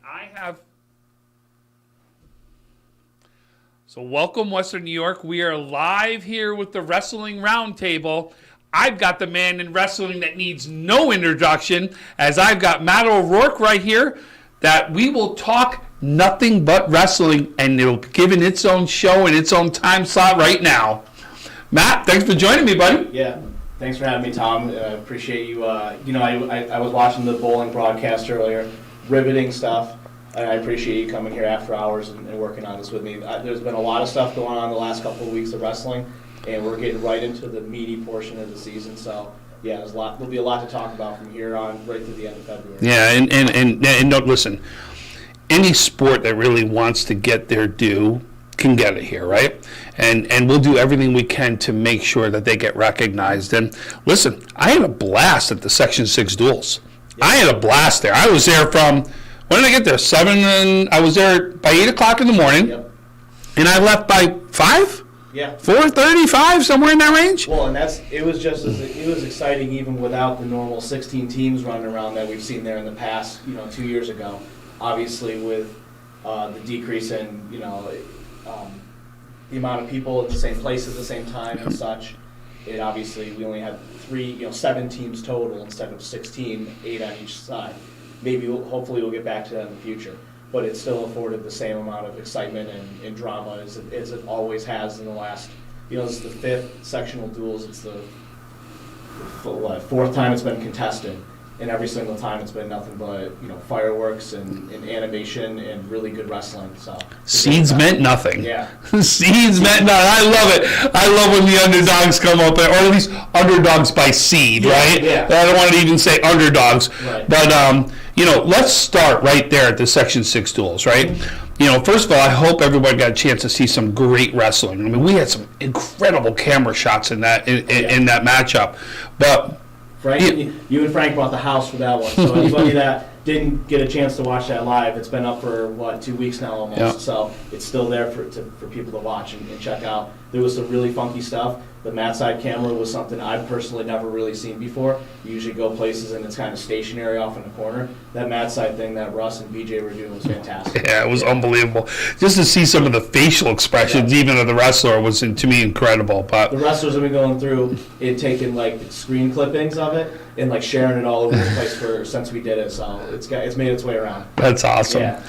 I have. So welcome, Western New York. We are live here with the Wrestling Roundtable. I've got the man in wrestling that needs no introduction, as I've got Matt O'Rourke right here, that we will talk nothing but wrestling, and it'll be given its own show and its own time slot right now. Matt, thanks for joining me, buddy. Yeah, thanks for having me, Tom. Appreciate you. I was watching the bowling broadcast earlier, riveting stuff. And I appreciate you coming here after hours and working on this with me. There's been a lot of stuff going on the last couple of weeks of wrestling, and we're getting right into the meaty portion of the season. So, yeah, there'll be a lot to talk about from here on right through the end of February. Yeah, and don't listen. Any sport that really wants to get their due can get it here, right? And we'll do everything we can to make sure that they get recognized. And listen, I had a blast at the Section 6 duels. Yeah. I had a blast there. I was there from... When did I get there? 7, and I was there by 8 o'clock in the morning, Yep. And I left by 5? Yeah. 4:35, somewhere in that range? Well, and it was exciting even without the normal 16 teams running around that we've seen there in the past, 2 years ago. Obviously, with the decrease in, the amount of people in the same place at the same time and such, we only had 7 teams total instead of 16, 8 on each side. Hopefully we'll get back to that in the future. But it still afforded the same amount of excitement and drama as it always has in the last, this is the 5th sectional duels. It's the 4th time it's been contested. And every single time it's been nothing but, fireworks and animation and really good wrestling. So Seeds meant nothing. Yeah. Seeds meant nothing. I love it. I love when the underdogs come up, or at least underdogs by seed, right? Yeah. I don't want to even say underdogs. Right. But, let's start right there at the Section 6 duels, right? Mm-hmm. First of all, I hope everybody got a chance to see some great wrestling. I mean, we had some incredible camera shots in that matchup. But Frank, you and Frank bought the house for that one. So anybody that didn't get a chance to watch that live, it's been up for 2 weeks now almost. Yeah. So it's still there for people to watch and check out. There was some really funky stuff. The mat side camera was something I've personally never really seen before. You usually go places and it's kind of stationary off in the corner. That mat side thing that Russ and BJ were doing was fantastic. Yeah, it was unbelievable. Just to see some of the facial expressions, even of the wrestler, was to me incredible. But the wrestlers have been going through it, taking screen clippings of it and sharing it all over the place since we did it. So it's made its way around. That's awesome. Yeah.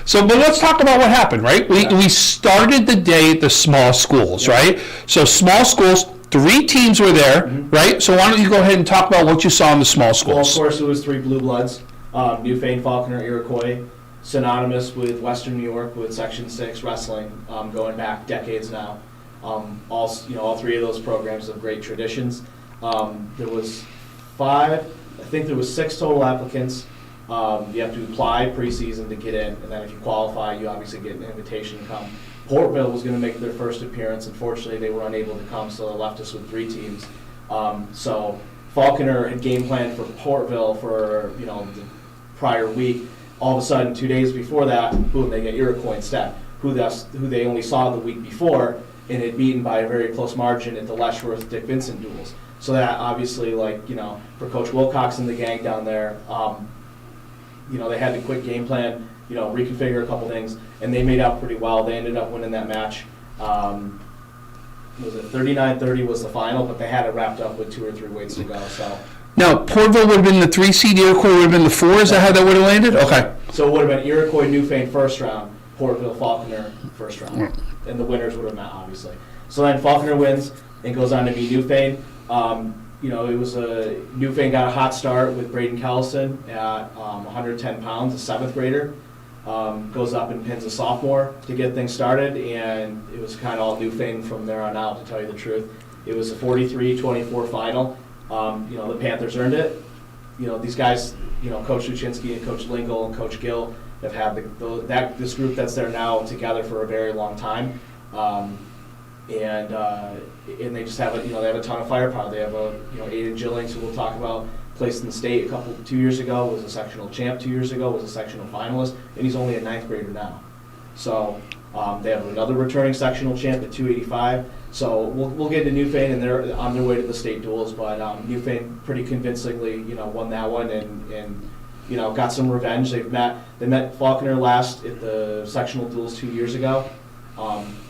So, but let's talk about what happened, right? We started the day at the small schools, right? So small schools, 3 teams were there, mm-hmm. right? So why don't you go ahead and talk about what you saw in the small schools? Well, of course, it was 3 blue bloods, Newfane, Faulconer, Iroquois, synonymous with Western New York with Section 6 wrestling, going back decades now. All 3 of those programs have great traditions. There was 6 total applicants. You have to apply preseason to get in, and then if you qualify, you obviously get an invitation to come. Portville was going to make their first appearance. Unfortunately, they were unable to come, so they left us with 3 teams. So Faulconer had game planned for Portville for the prior week. All of a sudden, 2 days before that, boom, they get Iroquois instead, who they only saw the week before and had beaten by a very close margin at the Letchworth-Dick Vincent duels. So that obviously, for Coach Wilcox and the gang down there, they had to quick game plan, reconfigure a couple things, and they made out pretty well. They ended up winning that match. Was it 39-30 was the final, but they had it wrapped up with 2 or 3 weights to go. So now Portville would have been the 3 seed, Iroquois would have been the 4. Is that how that would have landed? Okay. So it would have been Iroquois, Newfane first round, Portville, Faulconer first round, and the winners would have met obviously. So then Faulconer wins and goes on to beat Newfane. It was Newfane got a hot start with Braden Kellison at 110 pounds, a 7th grader. Goes up and pins a sophomore to get things started, and it was kind of all Newfane from there on out, to tell you the truth. It was a 43-24 final. The Panthers earned it. These guys, Coach Luczynski and Coach Lingle and Coach Gill have had this group that's there now together for a very long time. And they just have they have a ton of firepower. They have Aiden Gillings, who we'll talk about, placed in the state 2 years ago, was a sectional champ 2 years ago, was a sectional finalist, and he's only a 9th grader now. So they have another returning sectional champ at 285. So we'll get to Newfane, and they're on their way to the state duels. But Newfane pretty convincingly, won that one, and got some revenge. They met Faulconer last at the sectional duels 2 years ago.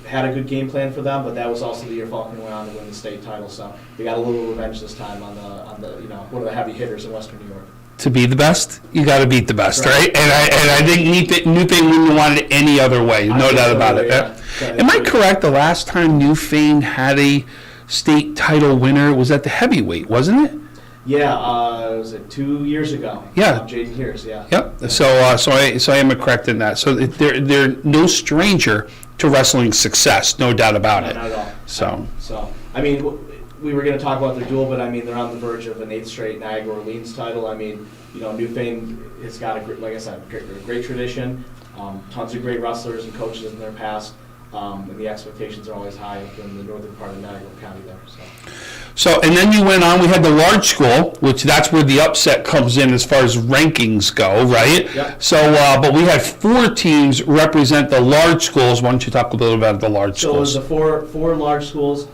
Had a good game plan for them, but that was also the year Faulconer went on to win the state title. So they got a little revenge this time on the one of the heavy hitters in Western New York. To be the best, you got to beat the best, right? And I think Newfane wouldn't want it any other way, no doubt about it. Yeah. Am I correct? The last time Newfane had a state title winner was at the heavyweight, wasn't it? Yeah, was it 2 years ago? Yeah. Jaden Hears, yeah. Yep. So I am correct in that. So they're no stranger to wrestling success, no doubt about it. Not at all. So I mean, we were going to talk about their duel, but I mean, they're on the verge of an 8th straight Niagara Orleans title. I mean, Newfane has got like I said, a great tradition. Tons of great wrestlers and coaches in their past. And the expectations are always high up in the northern part of Niagara County there. So, and then you went on, we had the large school, which that's where the upset comes in as far as rankings go, right? Yep. So, but we had 4 teams represent the large schools. Why don't you talk a little bit about the large schools? So it was the four large schools,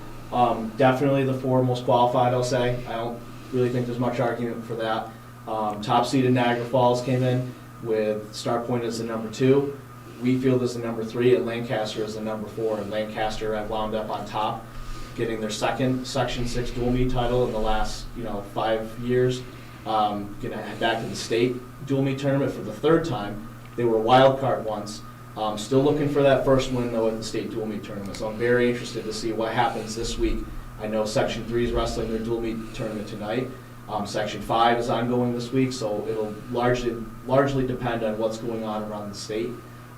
definitely the 4 most qualified, I'll say. I don't really think there's much argument for that. Top seeded Niagara Falls came in with Star Point as the number 2. Wheatfield is the number 3, and Lancaster is the number 4. And Lancaster had wound up on top, getting their second Section 6 dual meet title in the last 5 years. Gonna head back to the state dual meet tournament for the 3rd time. They were a wild card once. Still looking for that first win though at the state dual meet tournament. So I'm very interested to see what happens this week. I know Section 3 is wrestling their dual meet tournament tonight. Section 5 is ongoing this week, so it'll largely depend on what's going on around the state.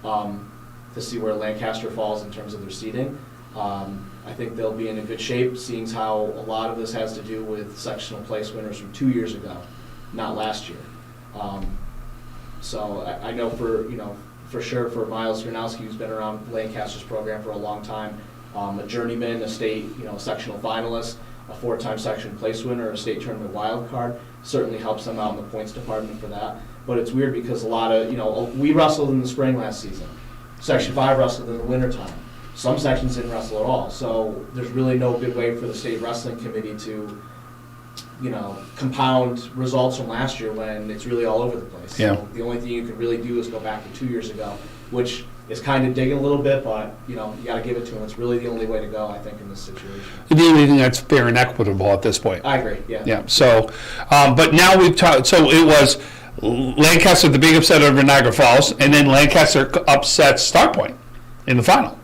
To see where Lancaster falls in terms of their seeding. I think they'll be in a good shape, seeing how a lot of this has to do with sectional place winners from 2 years ago, not last year. So I know for sure for Miles Gronowski, who's been around Lancaster's program for a long time, a journeyman, a state sectional finalist, a 4-time section place winner, a state tournament wild card, certainly helps them out in the points department for that. But it's weird because a lot of, we wrestled in the spring last season. Section 5 wrestled in the wintertime. Some sections didn't wrestle at all. So there's really no good way for the state wrestling committee to, compound results from last year when it's really all over the place. Yeah. So the only thing you can really do is go back to 2 years ago, which is kind of digging a little bit, but, you got to give it to them. It's really the only way to go, I think, in this situation. The only thing that's fair and equitable at this point. I agree, yeah. Yeah, so, but now we've talked, so it was Lancaster, the big upset over Niagara Falls, and then Lancaster upsets Star Point in the final.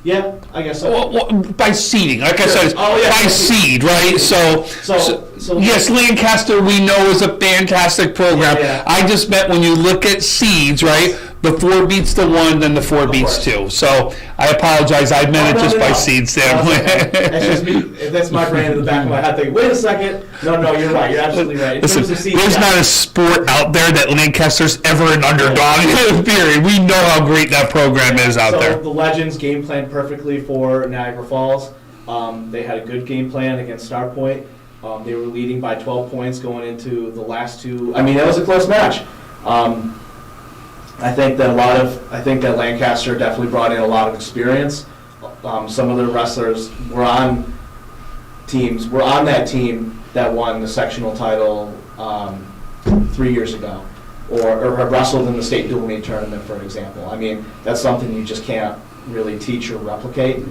Yeah, I guess so. Well, by seeding, like Sure. I said, by seed, right? So yes, Lancaster we know is a fantastic program. Yeah. I just meant when you look at seeds, right? The 4 beats the 1, then the 4 beats 2. So I apologize, I meant it just by seed standpoint. That's just me. That's my brain in the back of my head thinking, wait a second. No, you're right. You're absolutely right. Listen, there's not a sport out there that Lancaster's ever an underdog. Period. We know how great that program is out there. So the Legends game planned perfectly for Niagara Falls. They had a good game plan against Star Point. They were leading by 12 points going into the last 2. I mean, that was a close match. I think that Lancaster definitely brought in a lot of experience. Some of the wrestlers were on that team that won the sectional title 3 years ago, or have wrestled in the state dual meet tournament, for example. I mean, that's something you just can't really teach or replicate.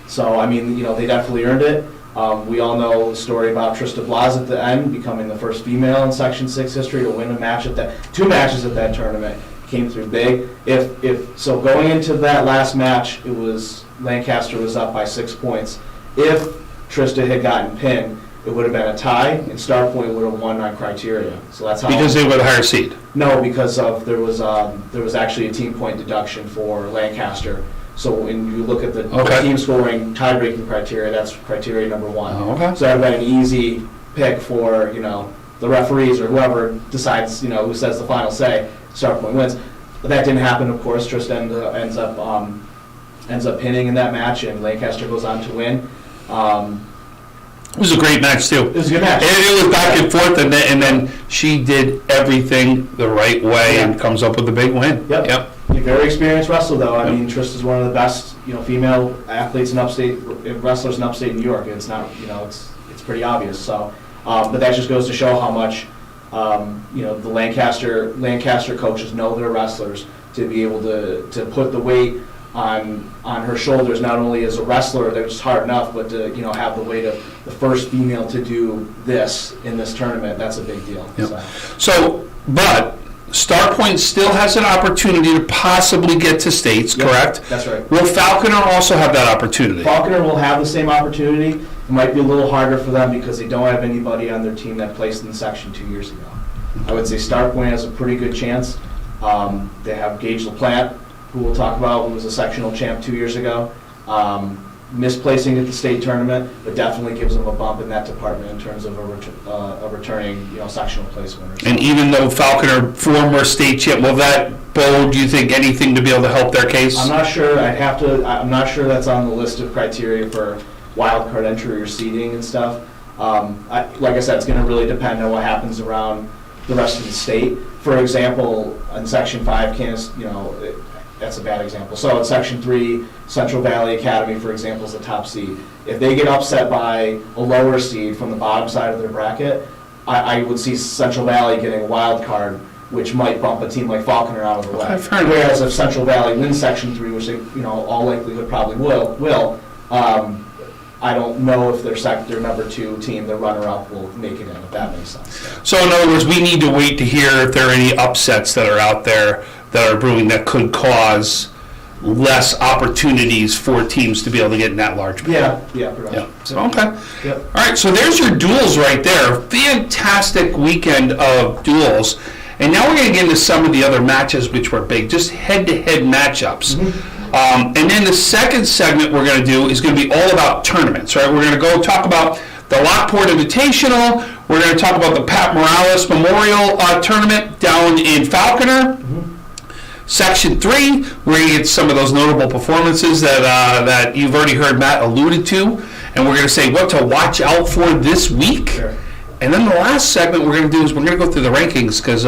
So I mean, they definitely earned it. We all know the story about Trista Blas at the end, becoming the first female in Section 6 history to win a match at that, 2 matches at that tournament, came through big. So going into that last match, it was Lancaster was up by 6 points. If Trista had gotten pinned, it would have been a tie, and Star Point would have won on criteria. So that's how. Because they were the higher seed. No, because there was actually a team point deduction for Lancaster. So when you look at the team scoring tie-breaking criteria, that's criteria number 1. Oh, okay. So that would be an easy pick for the referees or whoever decides who says the final say. Star Point wins. But that didn't happen, of course. Tristan ends up pinning in that match, and Lancaster goes on to win. It was a great match too. It was a good match. It was back and forth, and then she did everything the right way and comes up with a big win. Yep. A very experienced wrestler, though. I mean, Trista's one of the best, female athletes in upstate, wrestlers in upstate New York. It's not, it's pretty obvious. So, but that just goes to show how much The Lancaster coaches know their wrestlers to be able to put the weight on her shoulders, not only as a wrestler, that was hard enough, but to have the weight of the first female to do this in this tournament. That's a big deal. Yep. But Star Point still has an opportunity to possibly get to states, correct? That's right. Will Faulconer also have that opportunity? Faulconer will have the same opportunity. It might be a little harder for them because they don't have anybody on their team that placed in Section 2 years ago. I would say Star Point has a pretty good chance. They have Gage LaPlante, who we'll talk about, who was a sectional champ 2 years ago. Misplacing at the state tournament, but definitely gives them a bump in that department in terms of a returning, sectional place winner. And even though Faulconer, former state champ, will that bowl, do you think, anything to be able to help their case? I'm not sure. I'm not sure that's on the list of criteria for wild card entry or seeding and stuff. Like I said, it's going to really depend on what happens around the rest of the state. For example, in Section 5, that's a bad example. So in Section 3, Central Valley Academy, for example, is the top seed. If they get upset by a lower seed from the bottom side of their bracket, I would see Central Valley getting a wild card, which might bump a team like Faulconer out of the way. Whereas if Central Valley wins Section 3, which they, all likelihood probably will, I don't know if their number 2 team, their runner-up, will make it in, if that makes sense. So in other words, we need to wait to hear if there are any upsets that are out there that are brewing that could cause less opportunities for teams to be able to get in that large pool. Yeah, pretty much. Yeah. So, okay. Yep. All right, so there's your duels right there. Fantastic weekend of duels. And now we're going to get into some of the other matches which were big, just head-to-head matchups. And then the second segment we're going to do is going to be all about tournaments, right? We're going to go talk about the Lockport Invitational. We're going to talk about the Pat Morales Memorial Tournament down in Faulconer. Section 3, we're going to get some of those notable performances that you've already heard Matt alluded to, and we're going to say what to watch out for this week. Sure. And then the last segment we're going to do is we're going to go through the rankings, because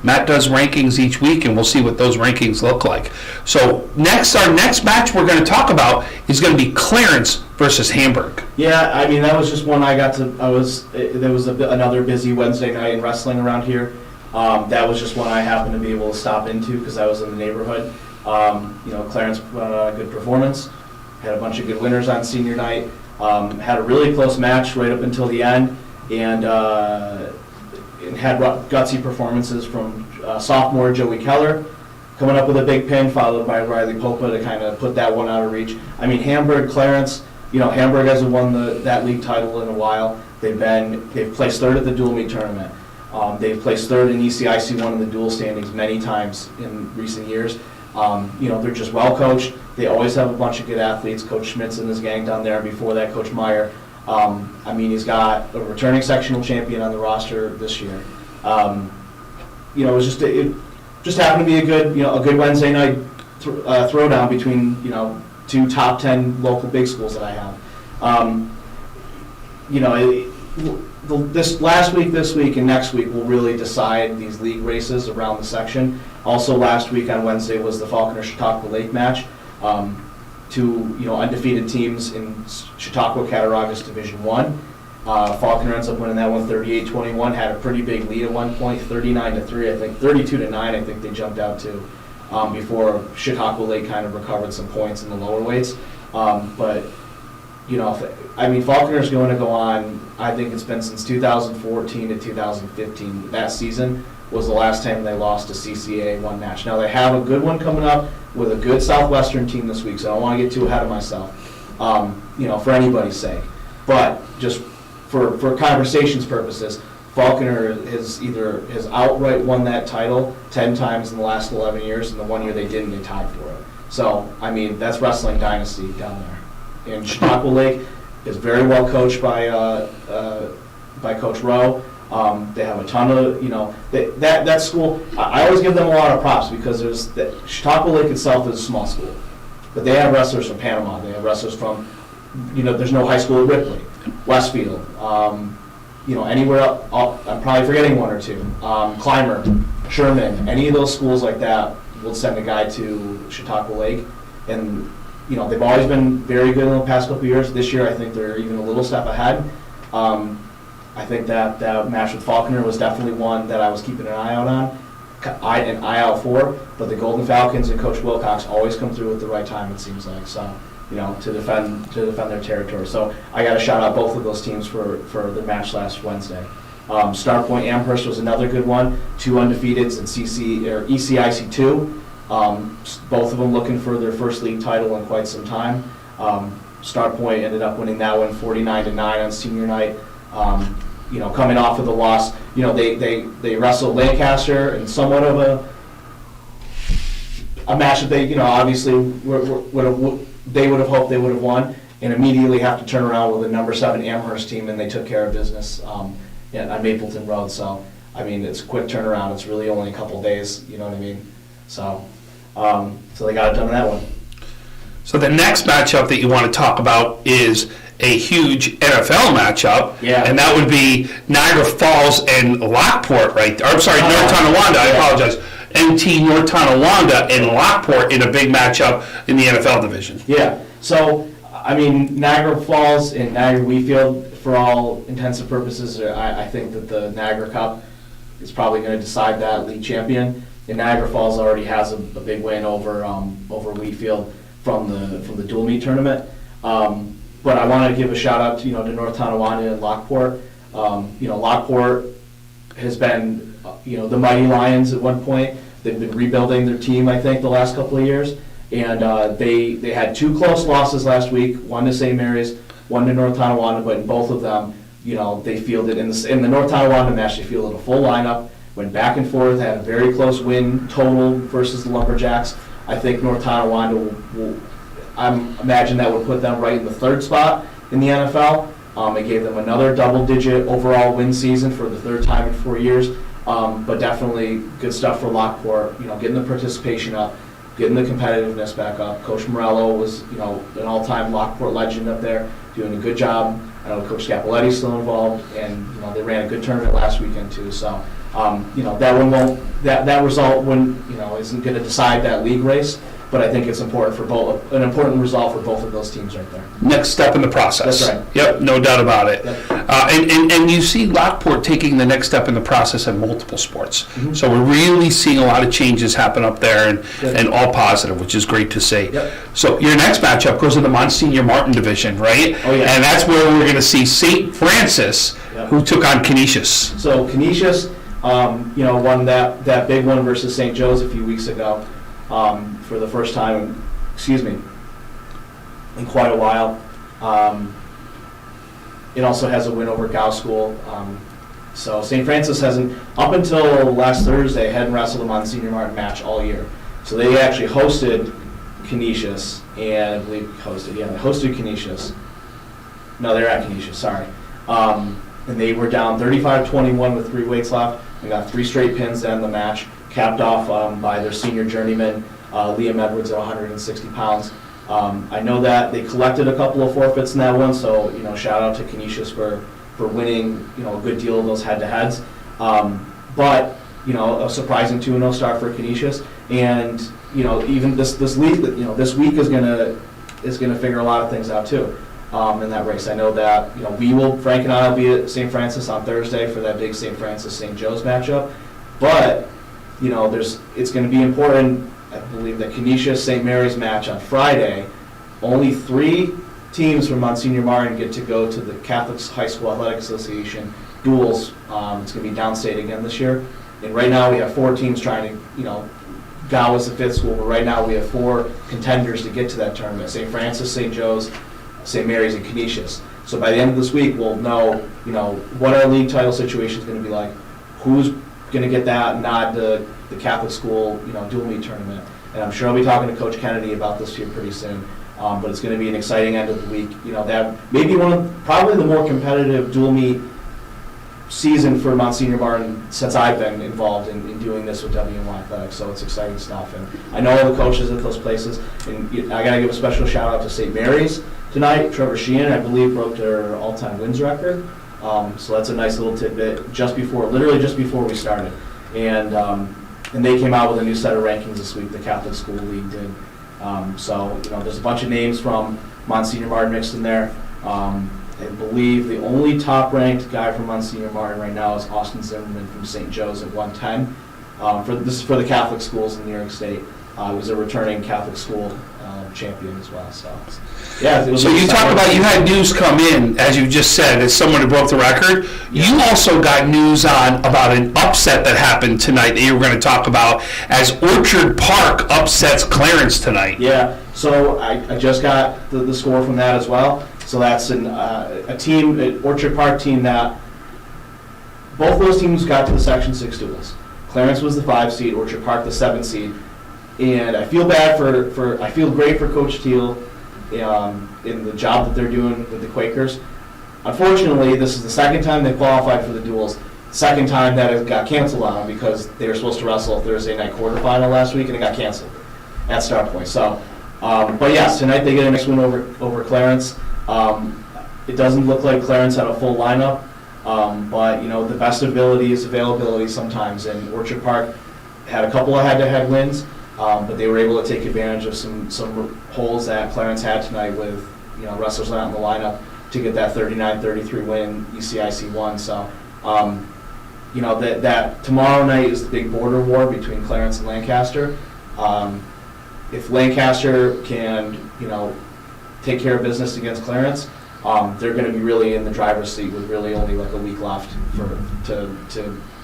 Matt does rankings each week, and we'll see what those rankings look like. So our next match we're going to talk about is going to be Clarence versus Hamburg. Yeah, that was just one there was another busy Wednesday night in wrestling around here. That was just one I happened to be able to stop into because I was in the neighborhood. Clarence put on a good performance, had a bunch of good winners on senior night, had a really close match right up until the end, and had gutsy performances from sophomore Joey Keller, coming up with a big pin, followed by Riley Popa to kind of put that one out of reach. Hamburg, Clarence, Hamburg hasn't won that league title in a while. They've placed third at the dual meet tournament. They've placed third in ECIC1 in the dual standings many times in recent years. They're just well coached. They always have a bunch of good athletes. Coach Schmitz and his gang down there. Before that, Coach Meyer. He's got a returning sectional champion on the roster this year. It just happened to be a good Wednesday night throwdown between 2 top 10 local big schools that I have. This week, and next week will really decide these league races around the section. Also, last week on Wednesday was the Faulconer-Chautauqua Lake match. 2 undefeated teams in Chautauqua-Cattaraugus Division 1. Faulconer ends up winning that one 38-21, had a pretty big lead at one point, 39-3, I think, 32-9, I think they jumped out to, before Chautauqua Lake kind of recovered some points in the lower weights. Faulconer's going to go on, I think it's been since 2014 to 2015. That season was the last time they lost a CCA one match. Now they have a good one coming up with a good Southwestern team this week, so I don't want to get too ahead of myself, for anybody's sake. But just for conversation's purposes, Faulconer has outright won that title 10 times in the last 11 years, and the one year they didn't, they tied for it. So, that's wrestling dynasty down there. And Chautauqua Lake is very well coached by Coach Rowe. They have a ton of, that school, I always give them a lot of props because Chautauqua Lake itself is a small school. But they have wrestlers from Panama. They have wrestlers from, there's no high school at Ripley, Westfield, anywhere else. I'm probably forgetting one or two. Clymer, Sherman, any of those schools like that will send a guy to Chautauqua Lake. And they've always been very good in the past couple of years. This year, I think they're even a little step ahead. I think that match with Faulconer was definitely one that I was keeping an eye out on, an eye out for. But the Golden Falcons and Coach Wilcox always come through at the right time, it seems like. So, to defend their territory. So I got to shout out both of those teams for the match last Wednesday. Star Point Amherst was another good one. 2 undefeateds in ECIC 2. Both of them looking for their first league title in quite some time. Star Point ended up winning that one 49-9 on senior night. Coming off of the loss, they wrestled Lancaster in somewhat of a match that they, obviously they would have hoped they would have won, and immediately have to turn around with a number 7 Amherst team, and they took care of business on Mapleton Road. So, it's a quick turnaround. It's really only a couple days, you know what I mean? So, so they got it done in that one. So the next matchup that you want to talk about is a huge NFL matchup, and that would be Niagara Falls and Lockport, right? Or, I'm sorry, North Tonawanda. I apologize. NT North Tonawanda and Lockport in a big matchup in the NFL division. Yeah. So, Niagara Falls and Niagara Wheatfield, for all intents and purposes, I think that the Niagara Cup is probably going to decide that league champion. And Niagara Falls already has a big win over Wheatfield from the dual meet tournament. But I wanted to give a shout out to North Tonawanda and Lockport. Lockport has been the Mighty Lions at one point. They've been rebuilding their team, I think, the last couple of years, and they had 2 close losses last week. One to St. Mary's, one to North Tonawanda. But in both of them, they fielded in the North Tonawanda match. They fielded a full lineup, went back and forth, had a very close win total versus the Lumberjacks. I think North Tonawanda will I imagine that would put them right in the 3rd spot in the NFL. It gave them another double-digit overall win season for the 3rd time in 4 years. But definitely good stuff for Lockport. Getting the participation up, getting the competitiveness back up. Coach Morello was an all-time Lockport legend up there, doing a good job. I know Coach Scapoletti's still involved, and they ran a good tournament last weekend too. So that one won't that result isn't going to decide that league race. But I think it's important an important result for both of those teams right there. Next step in the process. That's right. Yep, no doubt about it. Yep. And you see Lockport taking the next step in the process in multiple sports. Mm-hmm. So we're really seeing a lot of changes happen up there, and all positive, which is great to see. Yep. So your next matchup goes in the Monsignor Martin division, right? Oh, yeah. And that's where we're going to see St. Francis, who took on Canisius. So Canisius, won that big one versus St. Joe's a few weeks ago. For the first time, in quite a while. It also has a win over Gow School. So St. Francis hasn't, up until last Thursday, hadn't wrestled a Monsignor Martin match all year. So they actually hosted Canisius, and I believe they hosted Canisius. No, they're at Canisius, sorry. And they were down 35-21 with 3 weights left. They got 3 straight pins to end the match, capped off by their senior journeyman, Liam Edwards, at 160 pounds. I know that they collected a couple of forfeits in that one, so shout out to Canisius for winning a good deal of those head-to-heads. But a surprising 2-0 start for Canisius, and even this week is gonna figure a lot of things out too. In that race, I know that Frank and I will be at St. Francis on Thursday for that big St. Francis St. Joe's matchup, but it's going to be important. I believe that Canisius St. Mary's match on Friday, only 3 teams from Monsignor Martin get to go to the Catholic High School Athletic Association duels. It's going to be downstate again this year, and right now we have 4 teams trying to, Gow is the 5th school, but right now we have 4 contenders to get to that tournament: St. Francis, St. Joe's, St. Mary's, and Canisius. So by the end of this week, we'll know, what our league title situation is going to be like, who's going to get that nod to the Catholic school, dual meet tournament. And I'm sure I'll be talking to Coach Kennedy about this here pretty soon. But it's going to be an exciting end of the week. That may be probably the more competitive dual meet season for Monsignor Martin since I've been involved in doing this with WNY Athletics. So it's exciting stuff. And I know all the coaches at those places. And I got to give a special shout out to St. Mary's tonight. Trevor Sheehan, I believe, broke their all-time wins record. So that's a nice little tidbit literally just before we started. And they came out with a new set of rankings this week, the Catholic School League did. So there's a bunch of names from Monsignor Martin mixed in there. I believe the only top-ranked guy from Monsignor Martin right now is Austin Zimmerman from St. Joe's at 110. This is for the Catholic schools in New York State. He was a returning Catholic school champion as well. So, yeah. So you talk about you had news come in, as you just said, as someone who broke the record. Yeah. You also got news about an upset that happened tonight that you were going to talk about as Orchard Park upsets Clarence tonight. Yeah. So I just got the score from that as well. So that's a team, an Orchard Park team that both those teams got to the Section 6 duels. Clarence was the 5 seed, Orchard Park the 7 seed. And I feel bad I feel great for Coach Teal in the job that they're doing with the Quakers. Unfortunately, this is the second time they qualified for the duels, second time that it got canceled on them because they were supposed to wrestle a Thursday night quarterfinal last week and it got canceled at Star Point. So, but yes, tonight they get a nice win over Clarence. It doesn't look like Clarence had a full lineup, but the best ability is availability sometimes, and Orchard Park had a couple of head-to-head wins. But they were able to take advantage of some holes that Clarence had tonight with wrestlers not in the lineup to get that 39-33 win ECIC 1. So that tomorrow night is the big border war between Clarence and Lancaster. If Lancaster can take care of business against Clarence, they're going to be really in the driver's seat with really only like a week left to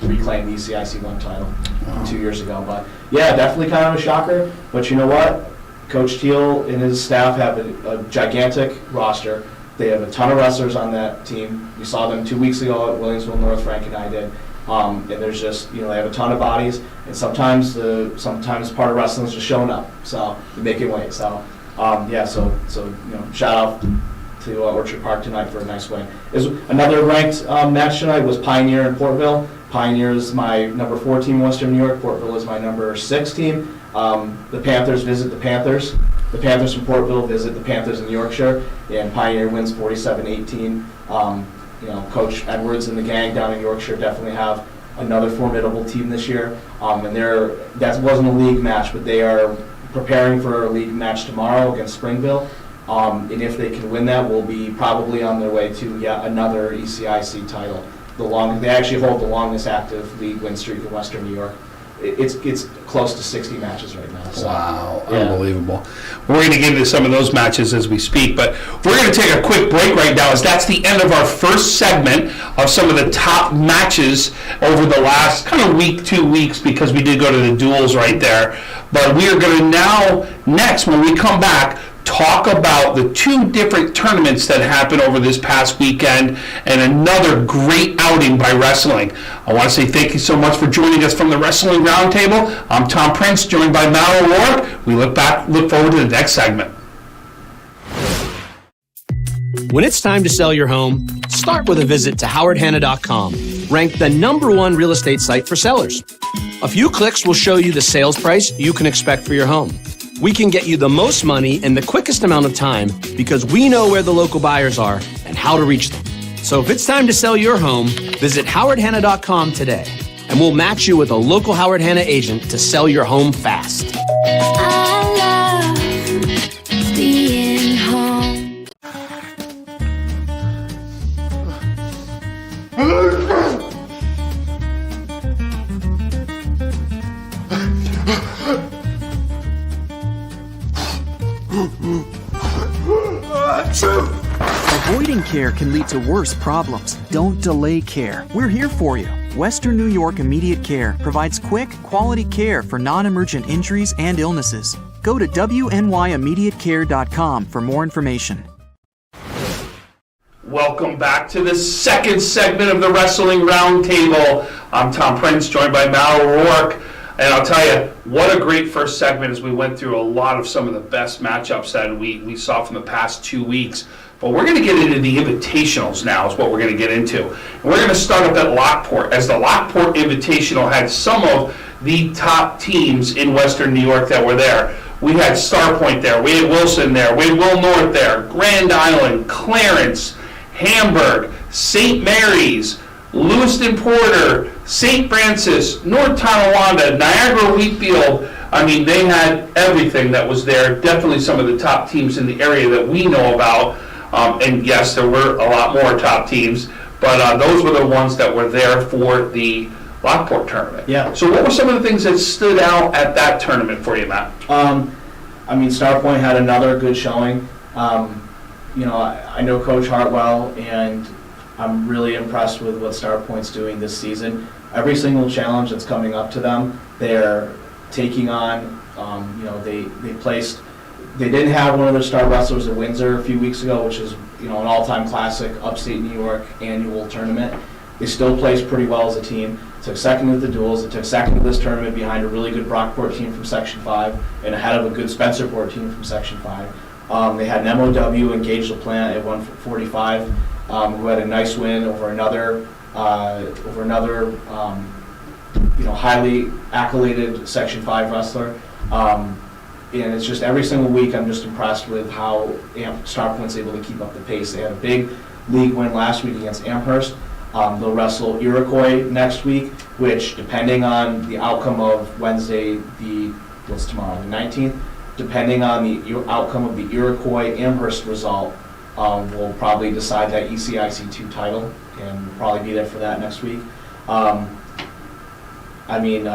reclaim the ECIC 1 title from 2 years ago. But yeah, definitely kind of a shocker. But you know what? Coach Teal and his staff have a gigantic roster. They have a ton of wrestlers on that team. We saw them 2 weeks ago at Williamsville North, Frank and I did. And there's just, they have a ton of bodies. And sometimes part of wrestling is just showing up. So you make it wait. So shout out to Orchard Park tonight for a nice win. Another ranked match tonight was Pioneer and Portville. Pioneer is my number 4 team in Western New York. Portville is my number 6 team. The Panthers visit the Panthers. The Panthers from Portville visit the Panthers in Yorkshire, and Pioneer wins 47-18. Coach Edwards and the gang down in Yorkshire definitely have another formidable team this year. And that wasn't a league match, but they are preparing for a league match tomorrow against Springville. And if they can win that, we'll be probably on their way to yet another ECIC title. They actually hold the longest active league win streak in Western New York. It's close to 60 matches right now. So, wow, yeah. Unbelievable. We're going to get into some of those matches as we speak, but we're going to take a quick break right now, as that's the end of our first segment of some of the top matches over the last kind of week, 2 weeks, because we did go to the duels right there. But we are going to now, next, when we come back, talk about the 2 different tournaments that happened over this past weekend and another great outing by wrestling. I want to say thank you so much for joining us from the Wrestling Roundtable. I'm Tom Prince, joined by Mal O'Rourke. We look forward to the next segment. When it's time to sell your home, start with a visit to howardhanna.com, ranked the #1 real estate site for sellers. A few clicks will show you the sales price you can expect for your home. We can get you the most money in the quickest amount of time because we know where the local buyers are and how to reach them. So if it's time to sell your home, visit howardhanna.com today, and we'll match you with a local Howard Hanna agent to sell your home fast. I love being home. Avoiding care can lead to worse problems. Don't delay care. We're here for you. Western New York Immediate Care provides quick, quality care for non-emergent injuries and illnesses. Go to wnyImmediatecare.com for more information. Welcome back to the second segment of the Wrestling Roundtable. I'm Tom Prince, joined by Mal O'Rourke. And I'll tell you, what a great first segment as we went through a lot of some of the best matchups that we saw from the past 2 weeks. But we're going to get into the invitationals now is what we're going to get into. And we're going to start up at Lockport, as the Lockport Invitational had some of the top teams in Western New York that were there. We had Starpoint there, we had Wilson there, we had Will North there, Grand Island, Clarence, Hamburg, St. Mary's, Lewiston Porter, St. Francis, North Tonawanda, Niagara Wheatfield. I mean, they had everything that was there. Definitely some of the top teams in the area that we know about. And yes, there were a lot more top teams, but those were the ones that were there for the Lockport tournament. Yeah. So what were some of the things that stood out at that tournament for you, Matt? I mean, Star Point had another good showing. You know, I know Coach Hartwell, and I'm really impressed with what Star Point's doing this season. Every single challenge that's coming up to them, they're taking on. You know, they didn't have one of their star wrestlers at Windsor a few weeks ago, which is, you know, an all-time classic upstate New York annual tournament. They still placed pretty well as a team. Took second at the duels. It took second to this tournament behind a really good Brockport team from Section 5 and ahead of a good Spencerport team from Section 5. They had an MOW engaged the plant at 145, who had a nice win over another you know, highly accoladed Section 5 wrestler. And it's just every single week I'm just impressed with how Star Point's able to keep up the pace. They had a big league win last week against Amherst. They'll wrestle Iroquois next week, which, depending on the outcome of Wednesday, what's tomorrow, the 19th, depending on the outcome of the Iroquois-Amherst result, will probably decide that ECIC2 title, and we'll probably be there for that next week. I mean,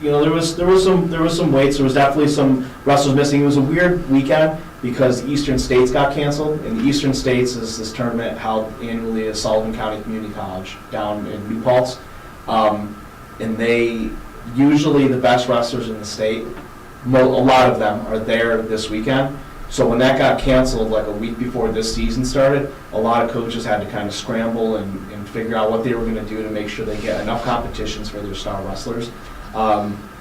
you know, there was some weights. There was definitely some wrestlers missing. It was a weird weekend because the Eastern States got canceled, and the Eastern States is this tournament held annually at Sullivan County Community College down in New Paltz, and they usually the best wrestlers in the state. A lot of them are there this weekend. So when that got canceled, like a week before this season started, a lot of coaches had to kind of scramble and figure out what they were going to do to make sure they get enough competitions for their star wrestlers.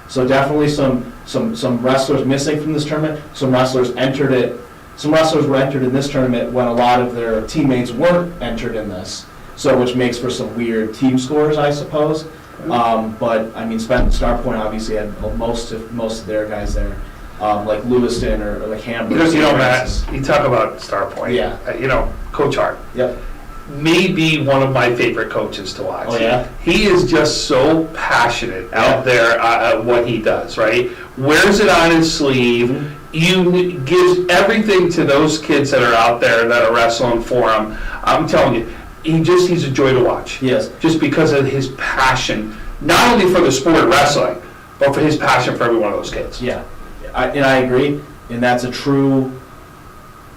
So definitely some wrestlers missing from this tournament. Some wrestlers entered it. Some wrestlers were entered in this tournament when a lot of their teammates weren't entered in this. So which makes for some weird team scores, I suppose. But I mean, Star Point obviously had most of their guys there. Like Lewiston or like Hamburg. Because, you know, Matt, you talk about Star Point. Yeah. You know, Coach Hart. Yep. May be one of my favorite coaches to watch. Oh, yeah? He is just so passionate out there at what he does, right? Wears it on his sleeve. You gives everything to those kids that are out there that are wrestling for him. I'm telling you, he's a joy to watch. Yes. Just because of his passion, not only for the sport of wrestling, but for his passion for every one of those kids. Yeah. I agree, and that's a true,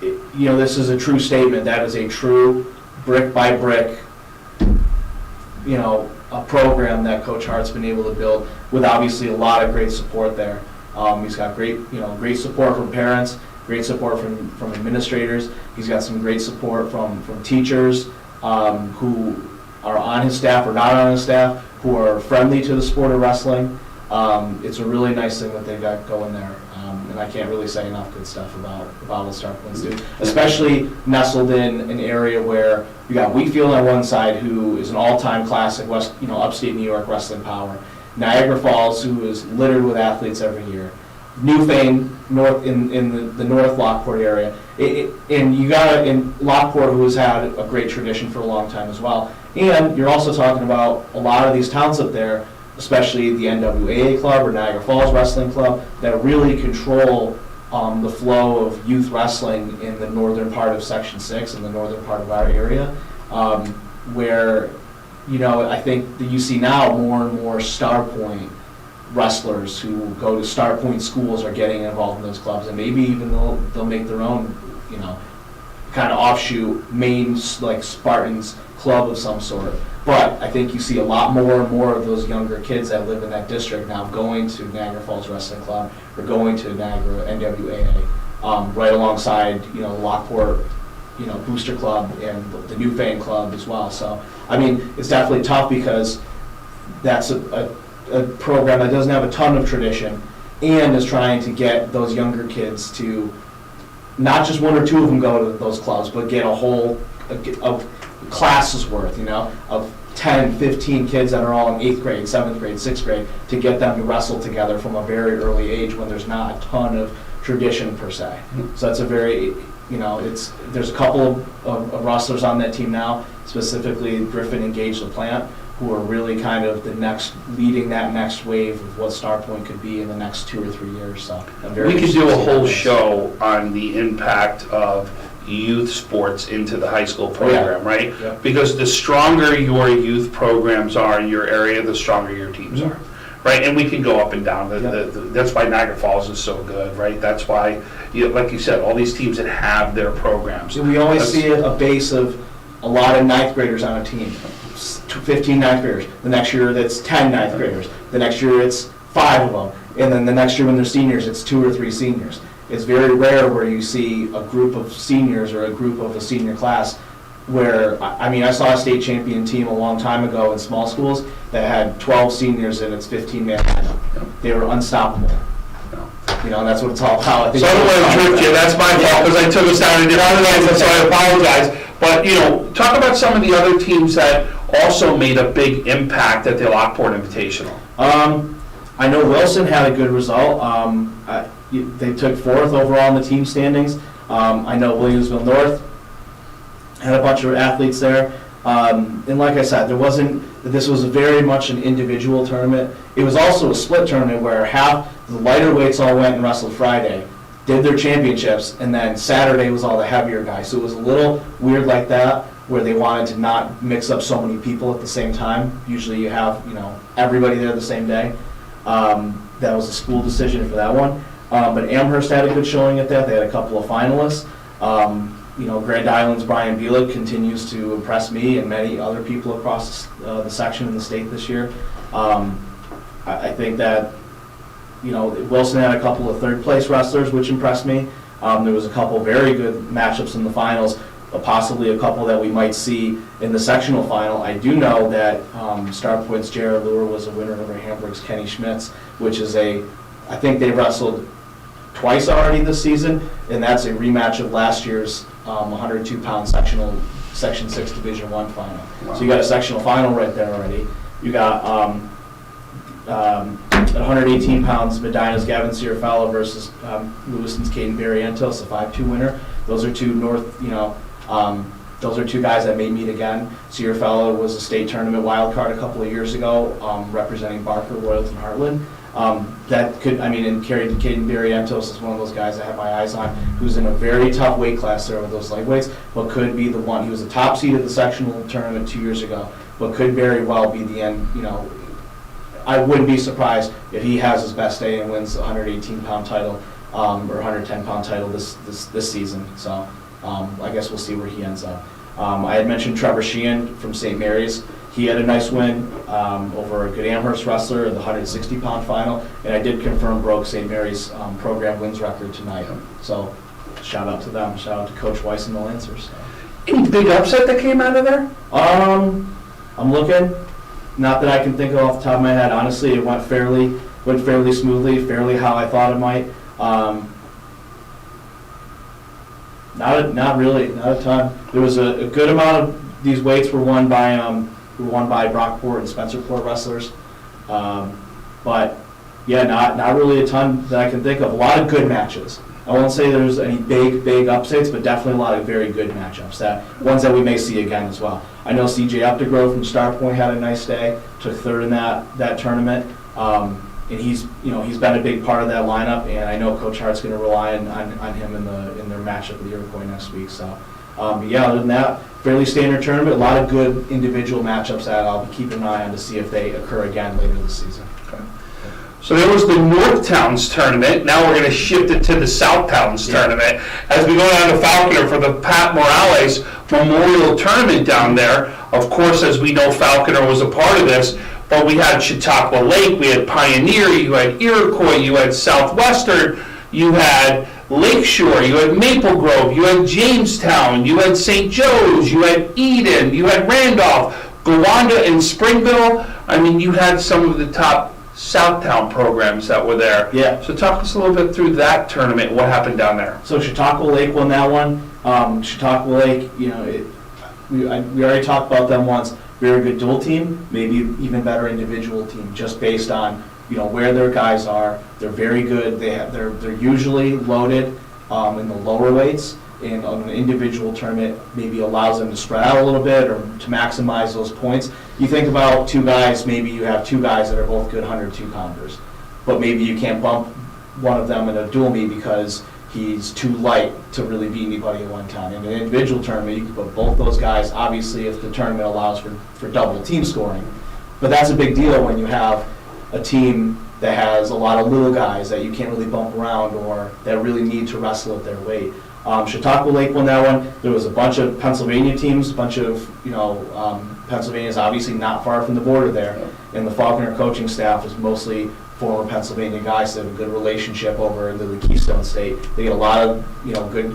you know, this is a true statement. That is a true brick by brick, you know, a program that Coach Hart's been able to build with obviously a lot of great support there. He's got great support from parents, great support from administrators. He's got some great support from teachers who are on his staff or not on his staff, who are friendly to the sport of wrestling. It's a really nice thing that they've got going there, and I can't really say enough good stuff about what Star Point's do. Especially nestled in an area where you got Wheatfield on one side, who is an all-time classic upstate New York wrestling power. Niagara Falls, who is littered with athletes every year. Newfane, north in the North Lockport area, and you got in Lockport, who has had a great tradition for a long time as well. And you're also talking about a lot of these towns up there, especially the NWAA club or Niagara Falls Wrestling Club, that really control the flow of youth wrestling in the northern part of Section 6 and the northern part of our area, where, you know, I think that you see now more and more Star Point wrestlers who go to Star Point schools are getting involved in those clubs, and maybe even they'll make their own, you know, kind of offshoot main, like, Spartans club of some sort. But I think you see a lot more and more of those younger kids that live in that district now going to Niagara Falls Wrestling Club or going to Niagara NWAA, right alongside, you know, Lockport, you know, Booster Club and the Newfane Club as well. So, I mean, it's definitely tough because that's a program that doesn't have a ton of tradition and is trying to get those younger kids to not just one or two of them go to those clubs, but get a classes worth, you know, of 10, 15 kids that are all in 8th grade, 7th grade, 6th grade, to get them to wrestle together from a very early age when there's not a ton of tradition per se. So that's a very, you know, there's a couple of wrestlers on that team now, specifically Griffin and Gage LaPlante, who are really kind of leading that next wave of what Star Point could be in the next 2 or 3 years. So I'm very we could do a whole show on the impact of youth sports into the high school program, right? Yeah. Because the stronger your youth programs are in your area, the stronger your teams are, right? And we can go up and down. That's why Niagara Falls is so good, right? That's why, like you said, all these teams that have their programs. We always see a base of a lot of ninth graders on a team, 15 ninth graders. The next year that's 10 ninth graders. The next year it's 5 of them. And then the next year when they're seniors, it's 2 or 3 seniors. It's very rare where you see a group of seniors or a group of a senior class where, I mean, I saw a state champion team a long time ago in small schools that had 12 seniors and it's 15-man lineup. They were unstoppable. You know, and that's what it's all about. I think so I don't want to trick you. That's my fault because I took us down a different lane, so I apologize. But, you know, talk about some of the other teams that also made a big impact at the Lockport Invitational. I know Wilson had a good result. They took 4th overall in the team standings. I know Williamsville North had a bunch of athletes there. And like I said, this was very much an individual tournament. It was also a split tournament where half the lighter weights all went and wrestled Friday, did their championships, and then Saturday was all the heavier guys. So it was a little weird like that, where they wanted to not mix up so many people at the same time. Usually you have, everybody there the same day. That was a school decision for that one. But Amherst had a good showing at that. They had a couple of finalists. Grand Island's Brian Dieleck continues to impress me and many other people across the section in the state this year. I think that, Wilson had a couple of third-place wrestlers, which impressed me. There was a couple very good matchups in the finals, possibly a couple that we might see in the sectional final. I do know that Star Point's Jared Lure was a winner over Hamburg's Kenny Schmitz, which is I think they wrestled twice already this season, and that's a rematch of last year's 102-pound Section 6 Division I final. Wow. So you got a sectional final right there already. You got at 118 pounds, Medina's Gavin Sierfallo versus Lewiston's Caden Berryentos, a 5-2 winner. Those are two those are two guys that may meet again. Sierfallo was a state tournament wild card a couple of years ago, representing Barker, Royalton, Heartland. And Caden Berryentos is one of those guys I have my eyes on, who's in a very tough weight class there with those lightweights, but could be the one. He was the top seed at the sectional tournament 2 years ago, but could very well be the end. I wouldn't be surprised if he has his best day and wins the 118-pound title or 110-pound title this season. So I guess we'll see where he ends up. I had mentioned Trevor Sheehan from St. Mary's. He had a nice win over a good Amherst wrestler in the 160-pound final, and I did confirm broke St. Mary's program wins record tonight. So shout out to them. Shout out to Coach Weiss and the Lancers. Any big upset that came out of there? I'm looking. Not that I can think of off the top of my head. Honestly, it went fairly smoothly, fairly how I thought it might. Not really, not a ton. There was a good amount of these weights were won by Brockport and Spencerport wrestlers, but yeah, not really a ton that I can think of. A lot of good matches. I won't say there's any big upsets, but definitely a lot of very good matchups. Ones that we may see again as well. I know CJ Updegrove from Star Point had a nice day, took 3rd in that tournament, and he's been a big part of that lineup. And I know Coach Hart's going to rely on him in their matchup with the Iroquois next week. So, but yeah, other than that, fairly standard tournament. A lot of good individual matchups that I'll be keeping an eye on to see if they occur again later this season. Okay. So there was the North Towns tournament. Now we're going to shift it to the South Towns tournament as we go down to Faulconer for the Pat Morales Memorial Tournament down there. Of course, as we know, Faulconer was a part of this, but we had Chautauqua Lake, we had Pioneer, you had Iroquois, you had Southwestern, you had Lakeshore, you had Maple Grove, you had Jamestown, you had St. Joe's, you had Eden, you had Randolph, Gowanda, and Springville. I mean, you had some of the top Southtown programs that were there. Yeah. So talk us a little bit through that tournament. What happened down there? So Chautauqua Lake won that one. Chautauqua Lake, we already talked about them once. Very good dual team, maybe even better individual team, just based on where their guys are. They're very good. They're usually loaded in the lower weights. And on an individual tournament, maybe allows them to spread out a little bit or to maximize those points. You think about two guys, maybe you have two guys that are both good 102-pounders, but maybe you can't bump one of them in a dual meet because he's too light to really beat anybody at one time. In an individual tournament, you can put both those guys, obviously if the tournament allows for double team scoring. But that's a big deal when you have a team that has a lot of little guys that you can't really bump around or that really need to wrestle at their weight. Chautauqua Lake won that one. There was a bunch of Pennsylvania teams, a bunch of, Pennsylvania's obviously not far from the border there. And the Faulconer coaching staff is mostly former Pennsylvania guys that have a good relationship over in the Keystone State. They get a lot of,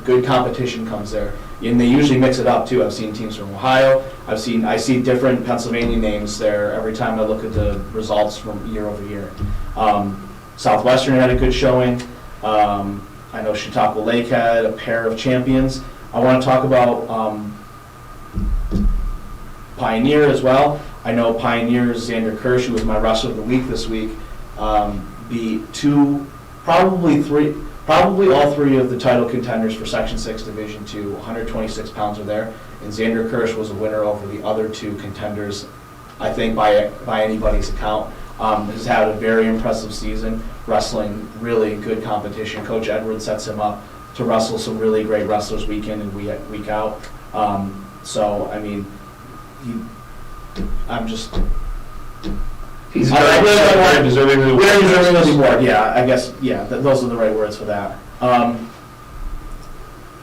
good competition comes there. And they usually mix it up too. I've seen teams from Ohio. I see different Pennsylvania names there every time I look at the results from year over year. Southwestern had a good showing. I know Chautauqua Lake had a pair of champions. I want to talk about Pioneer as well. I know Pioneer's Xander Kirsch, who was my wrestler of the week this week, beat probably all three of the title contenders for Section 6 Division 2. 126 pounds are there, and Xander Kirsch was a winner over the other two contenders, I think by anybody's account. Has had a very impressive season, wrestling really good competition. Coach Edwards sets him up to wrestle some really great wrestlers week in and week out. He's very deserving of the award. Yeah, I guess, those are the right words for that.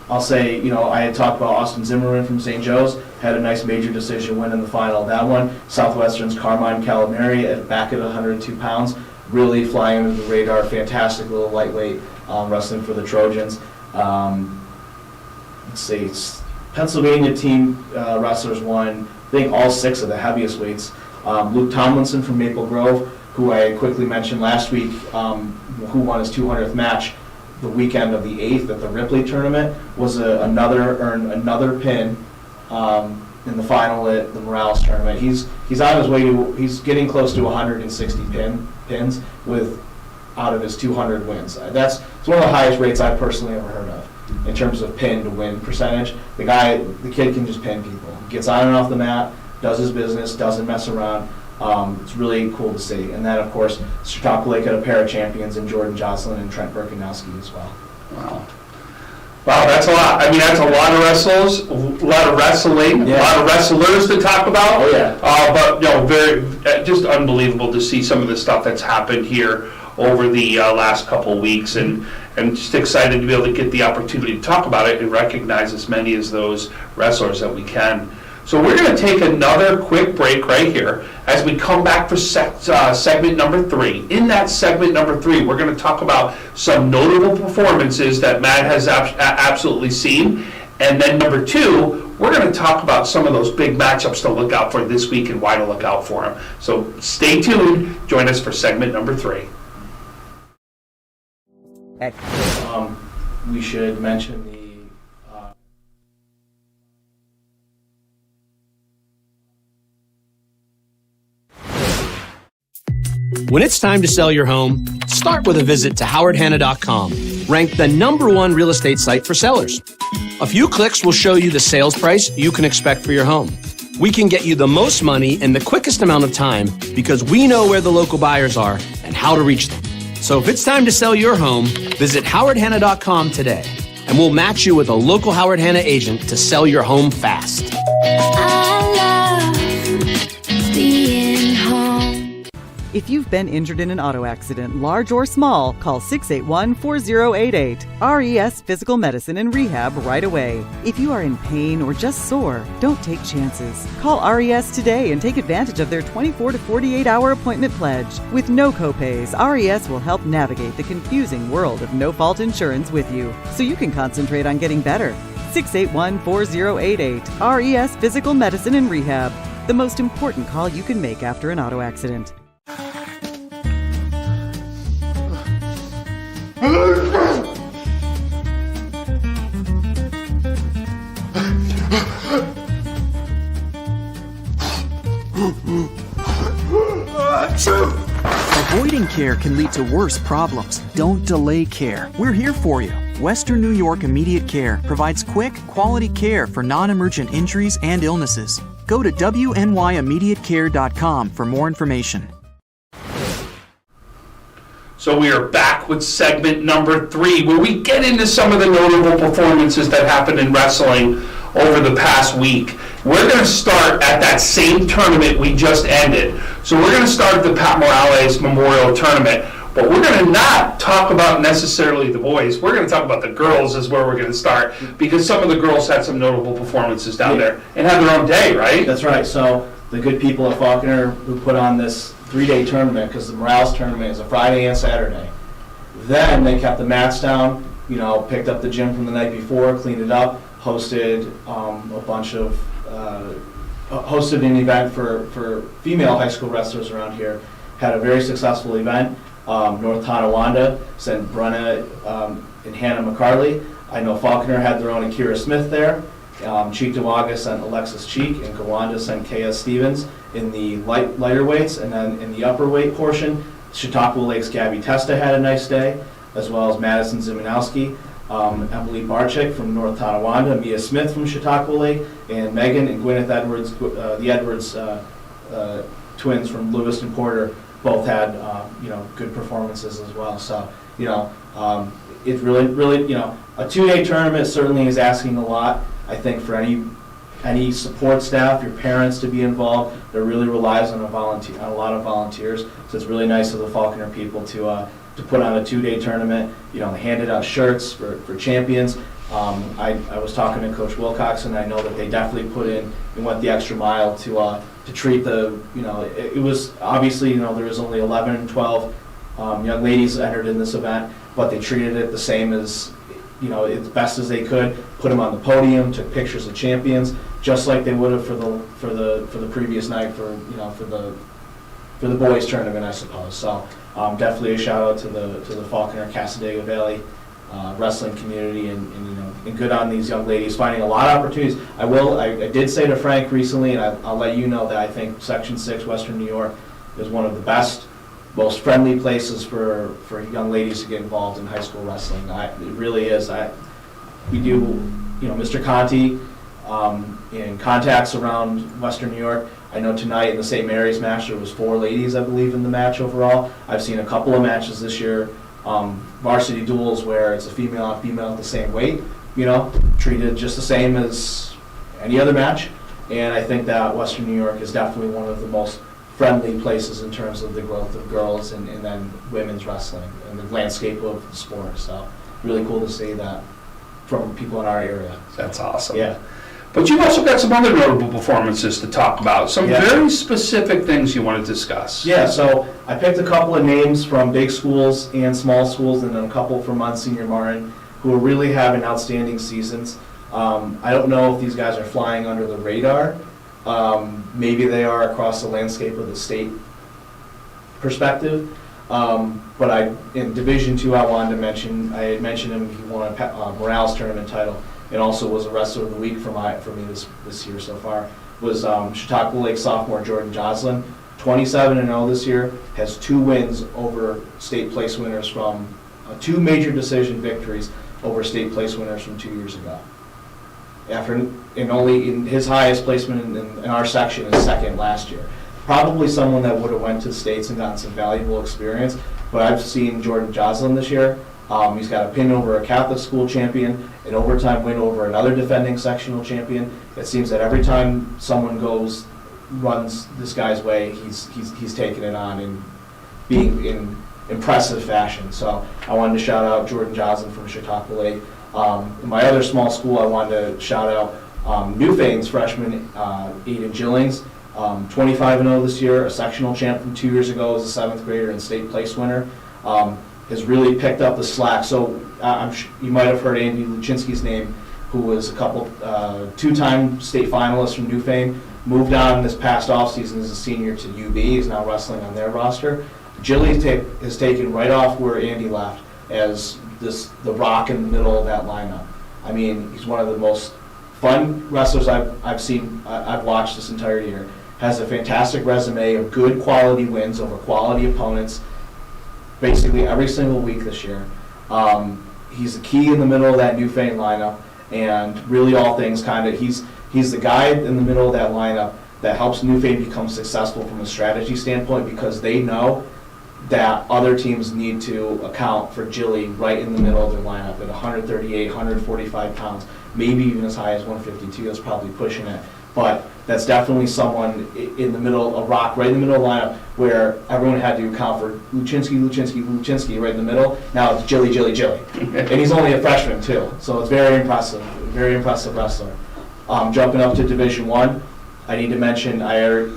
I'll say, I had talked about Austin Zimmerman from St. Joe's, had a nice major decision win in the final. That one, Southwestern's Carmine Calamari back at 102 pounds, really flying under the radar, fantastic little lightweight wrestling for the Trojans. Let's see, Pennsylvania team wrestlers won, I think, all 6 of the heaviest weights. Luke Tomlinson from Maple Grove, who I quickly mentioned last week, who won his 200th match the weekend of the 8th at the Ripley tournament, was earned another pin in the final at the Morales tournament. He's on his way to, he's getting close to 160 pins out of his 200 wins. It's one of the highest rates I've personally ever heard of in terms of pin to win percentage. The kid can just pin people. Gets on and off the mat, does his business, doesn't mess around. It's really cool to see. And then, of course, Chautauqua Lake had a pair of champions in Jordan Jocelyn and Trent Berkowski as well. Wow, that's a lot. I mean, that's a lot of wrestles, a lot of wrestling, a lot of wrestlers to talk about. Oh, yeah. But, very, just unbelievable to see some of the stuff that's happened here over the last couple of weeks, and just excited to be able to get the opportunity to talk about it and recognize as many as those wrestlers that we can. So we're going to take another quick break right here as we come back for segment number 3. In that segment number 3, we're going to talk about some notable performances that Matt has absolutely seen. And then number 2, we're going to talk about some of those big matchups to look out for this week and why to look out for them. So stay tuned. Join us for segment number 3. We should mention the When it's time to sell your home, start with a visit to howardhanna.com, ranked the #1 real estate site for sellers. A few clicks will show you the sales price you can expect for your home. We can get you the most money in the quickest amount of time because we know where the local buyers are and how to reach them. So if it's time to sell your home, visit howardhanna.com today, and we'll match you with a local Howard Hanna agent to sell your home fast. I love being home. If you've been injured in an auto accident, large or small, call 681-4088. RES Physical Medicine and Rehab right away. If you are in pain or just sore, don't take chances. Call RES today and take advantage of their 24 to 48-hour appointment pledge. With no copays, RES will help navigate the confusing world of no-fault insurance with you, so you can concentrate on getting better. 681-4088. RES Physical Medicine and Rehab. The most important call you can make after an auto accident. Avoiding care can lead to worse problems. Don't delay care. We're here for you. Western New York Immediate Care provides quick, quality care for non-emergent injuries and illnesses. Go to WNYimmediatecare.com for more information. So we are back with segment number 3, where we get into some of the notable performances that happened in wrestling over the past week. We're going to start at that same tournament we just ended. So we're going to start at the Pat Morales Memorial Tournament, but we're going to not talk about necessarily the boys. We're going to talk about the girls is where we're going to start, because some of the girls had some notable performances down there and had their own day, right? That's right. So the good people at Faulconer who put on this 3-day tournament, because the Morales tournament is a Friday and Saturday. Then they kept the mats down, picked up the gym from the night before, cleaned it up, hosted hosted an event for female high school wrestlers around here. Had a very successful event. North Tonawanda sent Brenna and Hannah McCarley. I know Faulconer had their own Akira Smith there. Cheektowaga sent Alexis Cheek, and Gowanda sent K.S. Stevens in the lighter weights. And then in the upper weight portion, Chautauqua Lake's Gabby Testa had a nice day, as well as Madison Zimanowski, Emily Barczyk from North Tonawanda, Mia Smith from Chautauqua Lake, and Megan and Gwyneth Edwards, the Edwards twins from Lewiston Porter, both had good performances as well. So it's really a 2-day tournament certainly is asking a lot. I think for any support staff, your parents to be involved, that really relies on a lot of volunteers. So it's really nice of the Faulconer people to put on a 2-day tournament. They handed out shirts for champions. I was talking to Coach Wilcox, and I know that they definitely put in and went the extra mile to treat it was obviously, there was only 11 and 12 young ladies entered in this event, but they treated it the same as, as best as they could, put them on the podium, took pictures of champions, just like they would have for the previous night for the boys tournament, I suppose. So definitely a shout out to the Faulconer Casadega Valley wrestling community, and good on these young ladies finding a lot of opportunities. I did say to Frank recently, and I'll let you know that I think Section 6 Western New York is one of the best, most friendly places for young ladies to get involved in high school wrestling. It really is. We do, Mr. Conti in contacts around Western New York. I know tonight in the St. Mary's match there was 4 ladies, I believe, in the match overall. I've seen a couple of matches this year, varsity duels, where it's a female on female at the same weight, treated just the same as any other match. And I think that Western New York is definitely one of the most friendly places in terms of the growth of girls and then women's wrestling and the landscape of the sport. So really cool to see that from people in our area. That's awesome. Yeah. But you've also got some other notable performances to talk about, some very specific things you want to discuss. Yeah, so I picked a couple of names from big schools and small schools, and then a couple from Monsignor Martin, who are really having outstanding seasons. I don't know if these guys are flying under the radar. Maybe they are across the landscape of the state perspective. But in Division II, I had mentioned him. He won a Morales tournament title, and also was a wrestler of the week for me this year so far. Was Chautauqua Lake sophomore Jordan Joslin, 27-0 this year, has 2 wins over state place winners from 2 major decision victories over state place winners from 2 years ago. In his highest placement in our section is second last year. Probably someone that would have went to the States and gotten some valuable experience, but I've seen Jordan Joslin this year. He's got a pin over a Catholic school champion, an overtime win over another defending sectional champion. It seems that every time someone runs this guy's way, he's taking it on and being in impressive fashion. So I wanted to shout out Jordan Joslin from Chautauqua Lake. In my other small school, I wanted to shout out Newfane's freshman Aiden Gillings, 25-0 this year, a sectional champ from 2 years ago as a 7th grader and state place winner. Has really picked up the slack. So you might have heard Andy Luchinsky's name, who was a 2-time state finalist from Newfane, moved on this past offseason as a senior to UB. He's now wrestling on their roster. Gilly has taken right off where Andy left as the rock in the middle of that lineup. I mean, he's one of the most fun wrestlers I've watched this entire year. Has a fantastic resume of good quality wins over quality opponents basically every single week this year. He's the key in the middle of that Newfane lineup, and really all things he's the guy in the middle of that lineup that helps Newfane become successful from a strategy standpoint, because they know that other teams need to account for Jilly right in the middle of their lineup at 138, 145 pounds, maybe even as high as 152. That's probably pushing it. But that's definitely someone in the middle, a rock right in the middle of the lineup where everyone had to account for Luczynski right in the middle. Now it's Jilly. And he's only a freshman too. So it's very impressive wrestler. Jumping up to Division I, I need to mention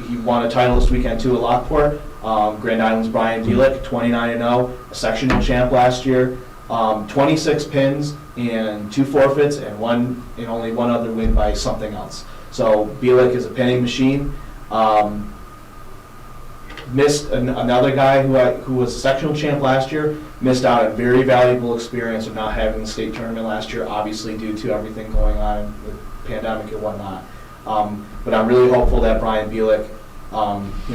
he won a title this weekend too at Lockport. Grand Island's Brian Dieleck, 29-0, a sectional champ last year. 26 pins and 2 forfeits and only one other win by something else. So Dieleck is a pinning machine. Missed another guy who was a sectional champ last year, missed out on very valuable experience of not having the state tournament last year, obviously due to everything going on with the pandemic and whatnot. But I'm really hopeful that Brian Dieleck,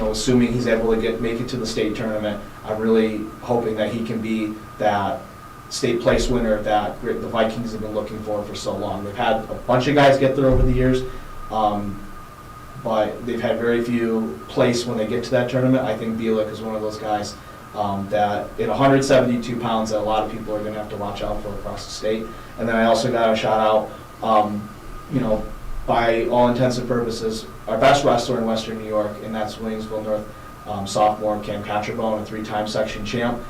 assuming he's able to make it to the state tournament, I'm really hoping that he can be that state place winner that the Vikings have been looking for so long. They've had a bunch of guys get there over the years, but they've had very few place when they get to that tournament. I think Dieleck is one of those guys that at 172 pounds that a lot of people are going to have to watch out for across the state. And then I also got a shout out, by all intents and purposes, our best wrestler in Western New York, and that's Williamsville North sophomore Cam Catcherbone, a 3-time section champ.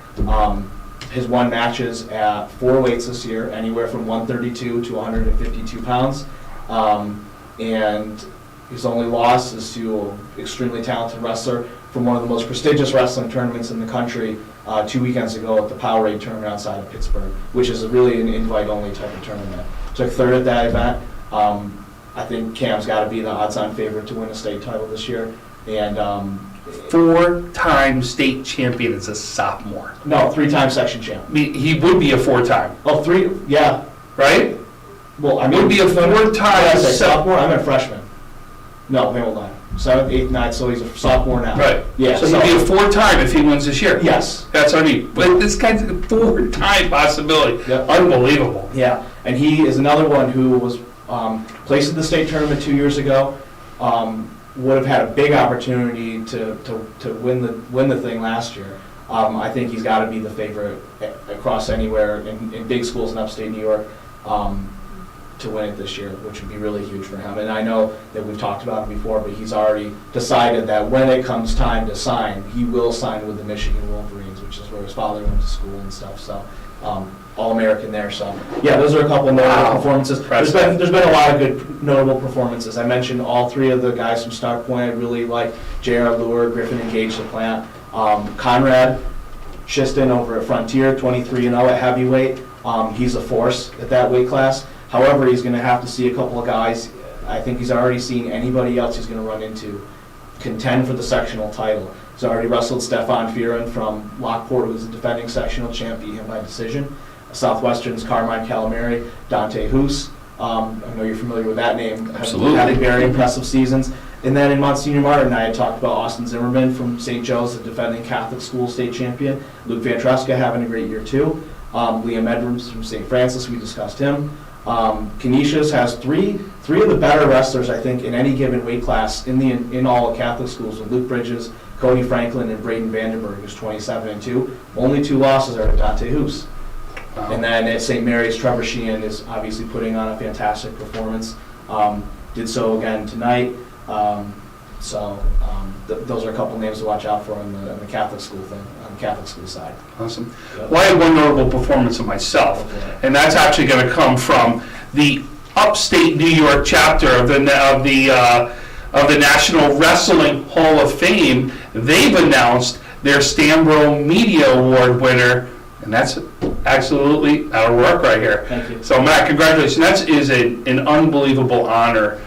Has won matches at 4 weights this year, anywhere from 132 to 152 pounds. And his only loss is to an extremely talented wrestler from one of the most prestigious wrestling tournaments in the country 2 weekends ago at the Powerade tournament outside of Pittsburgh, which is really an invite-only type of tournament. Took third at that event. I think Cam's got to be the odds-on favorite to win a state title this year. And 4-time state champion as a sophomore. No, 3-time section champ. I mean, he would be a 4-time. Oh, 3, yeah. Right? Well, I mean, would be a 4-time sophomore. I'm a freshman. No, wait, hold on. 7th, 8th, 9th, so he's a sophomore now. Right. Yeah. So he'd be a 4-time if he wins this year. Yes. That's what I mean. But this guy's a 4-time possibility. Yep. Unbelievable. Yeah, and he is another one who was placed in the state tournament 2 years ago. Would have had a big opportunity to win the thing last year. I think he's got to be the favorite across anywhere in big schools in upstate New York to win it this year, which would be really huge for him. And I know that we've talked about it before, but he's already decided that when it comes time to sign, he will sign with the Michigan Wolverines, which is where his father went to school and stuff. So All-American there. So yeah, those are a couple notable performances. There's been a lot of good notable performances. I mentioned all 3 of the guys from Stark Point. I really like J.R. Lure, Griffin Engage LaPlante, Conrad Schiston over at Frontier, 23-0 at heavyweight. He's a force at that weight class. However, he's going to have to see a couple of guys. I think he's already seen anybody else he's going to run into contend for the sectional title. He's already wrestled Stefan Fearon from Lockport, who's the defending sectional champ, beat him by decision. Southwestern's Carmine Calamari, Dante Hoos. I know you're familiar with that name. Absolutely. Had very impressive seasons. And then in Monsignor Martin, I had talked about Austin Zimmerman from St. Joe's, the defending Catholic school state champion. Luke Van Treska having a great year too. Liam Edwards from St. Francis, we discussed him. Canisius has three of the better wrestlers, I think, in any given weight class in all Catholic schools, with Luke Bridges, Cody Franklin, and Braden Vandenberg, who's 27-2. Only 2 losses are to Dante Hoos. Wow. And then at St. Mary's, Trevor Sheehan is obviously putting on a fantastic performance. Did so again tonight. Those are a couple names to watch out for on the Catholic school thing, on the Catholic school side. Awesome. Well, I had one notable performance of myself, and that's actually going to come from the upstate New York chapter of the National Wrestling Hall of Fame. They've announced their Stambro Media Award winner, and that's absolutely our work right here. Thank you. So, Matt, congratulations. That is an unbelievable honor.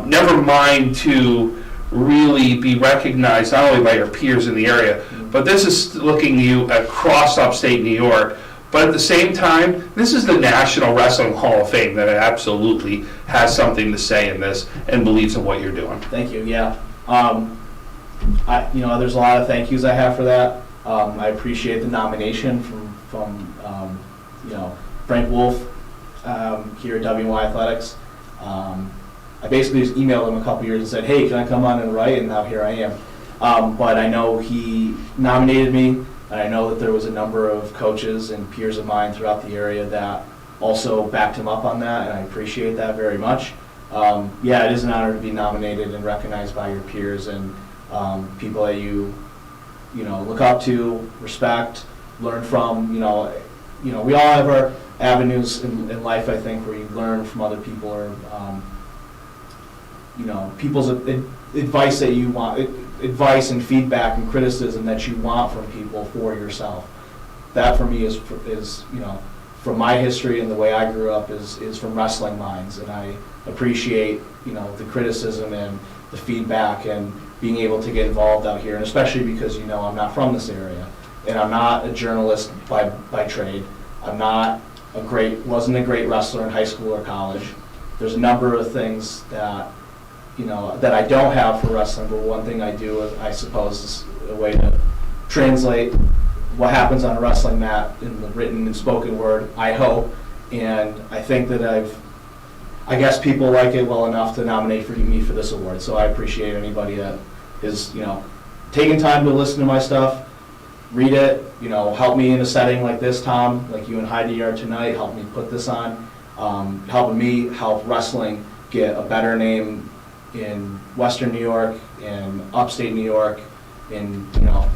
Never mind to really be recognized not only by your peers in the area, but this is looking at you across upstate New York. But at the same time, this is the National Wrestling Hall of Fame that absolutely has something to say in this and believes in what you're doing. Thank you. Yeah. There's a lot of thank yous I have for that. I appreciate the nomination from Frank Wolf here at WY Athletics. I basically just emailed him a couple years and said, hey, can I come on and write? And now here I am. But I know he nominated me. And I know that there was a number of coaches and peers of mine throughout the area that also backed him up on that, and I appreciate that very much. Yeah, it is an honor to be nominated and recognized by your peers and people that you look up to, respect, learn from. We all have our avenues in life, I think, where you learn from other people or people's advice that you want, advice and feedback and criticism that you want from people for yourself. That for me is from my history and the way I grew up is from wrestling minds, and I appreciate the criticism and the feedback and being able to get involved out here, and especially because I'm not from this area and I'm not a journalist by trade. I'm not wasn't a great wrestler in high school or college. There's a number of things that that I don't have for wrestling, but one thing I do, I suppose, is a way to translate what happens on a wrestling mat in the written and spoken word, I hope. And I think that I guess people like it well enough to nominate me for this award. So I appreciate anybody that is, taking time to listen to my stuff, read it, help me in a setting like this, Tom, like you and Heidi are tonight, help me put this on, helping me help wrestling get a better name in Western New York, in upstate New York, in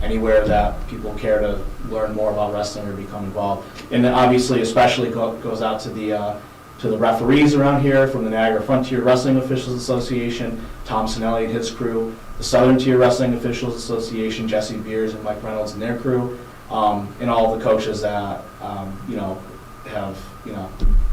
anywhere that people care to learn more about wrestling or become involved. And then obviously especially goes out to the referees around here from the Niagara Frontier Wrestling Officials Association, Tom Sinelli and his crew, the Southern Tier Wrestling Officials Association, Jesse Beers and Mike Reynolds and their crew, and all the coaches that have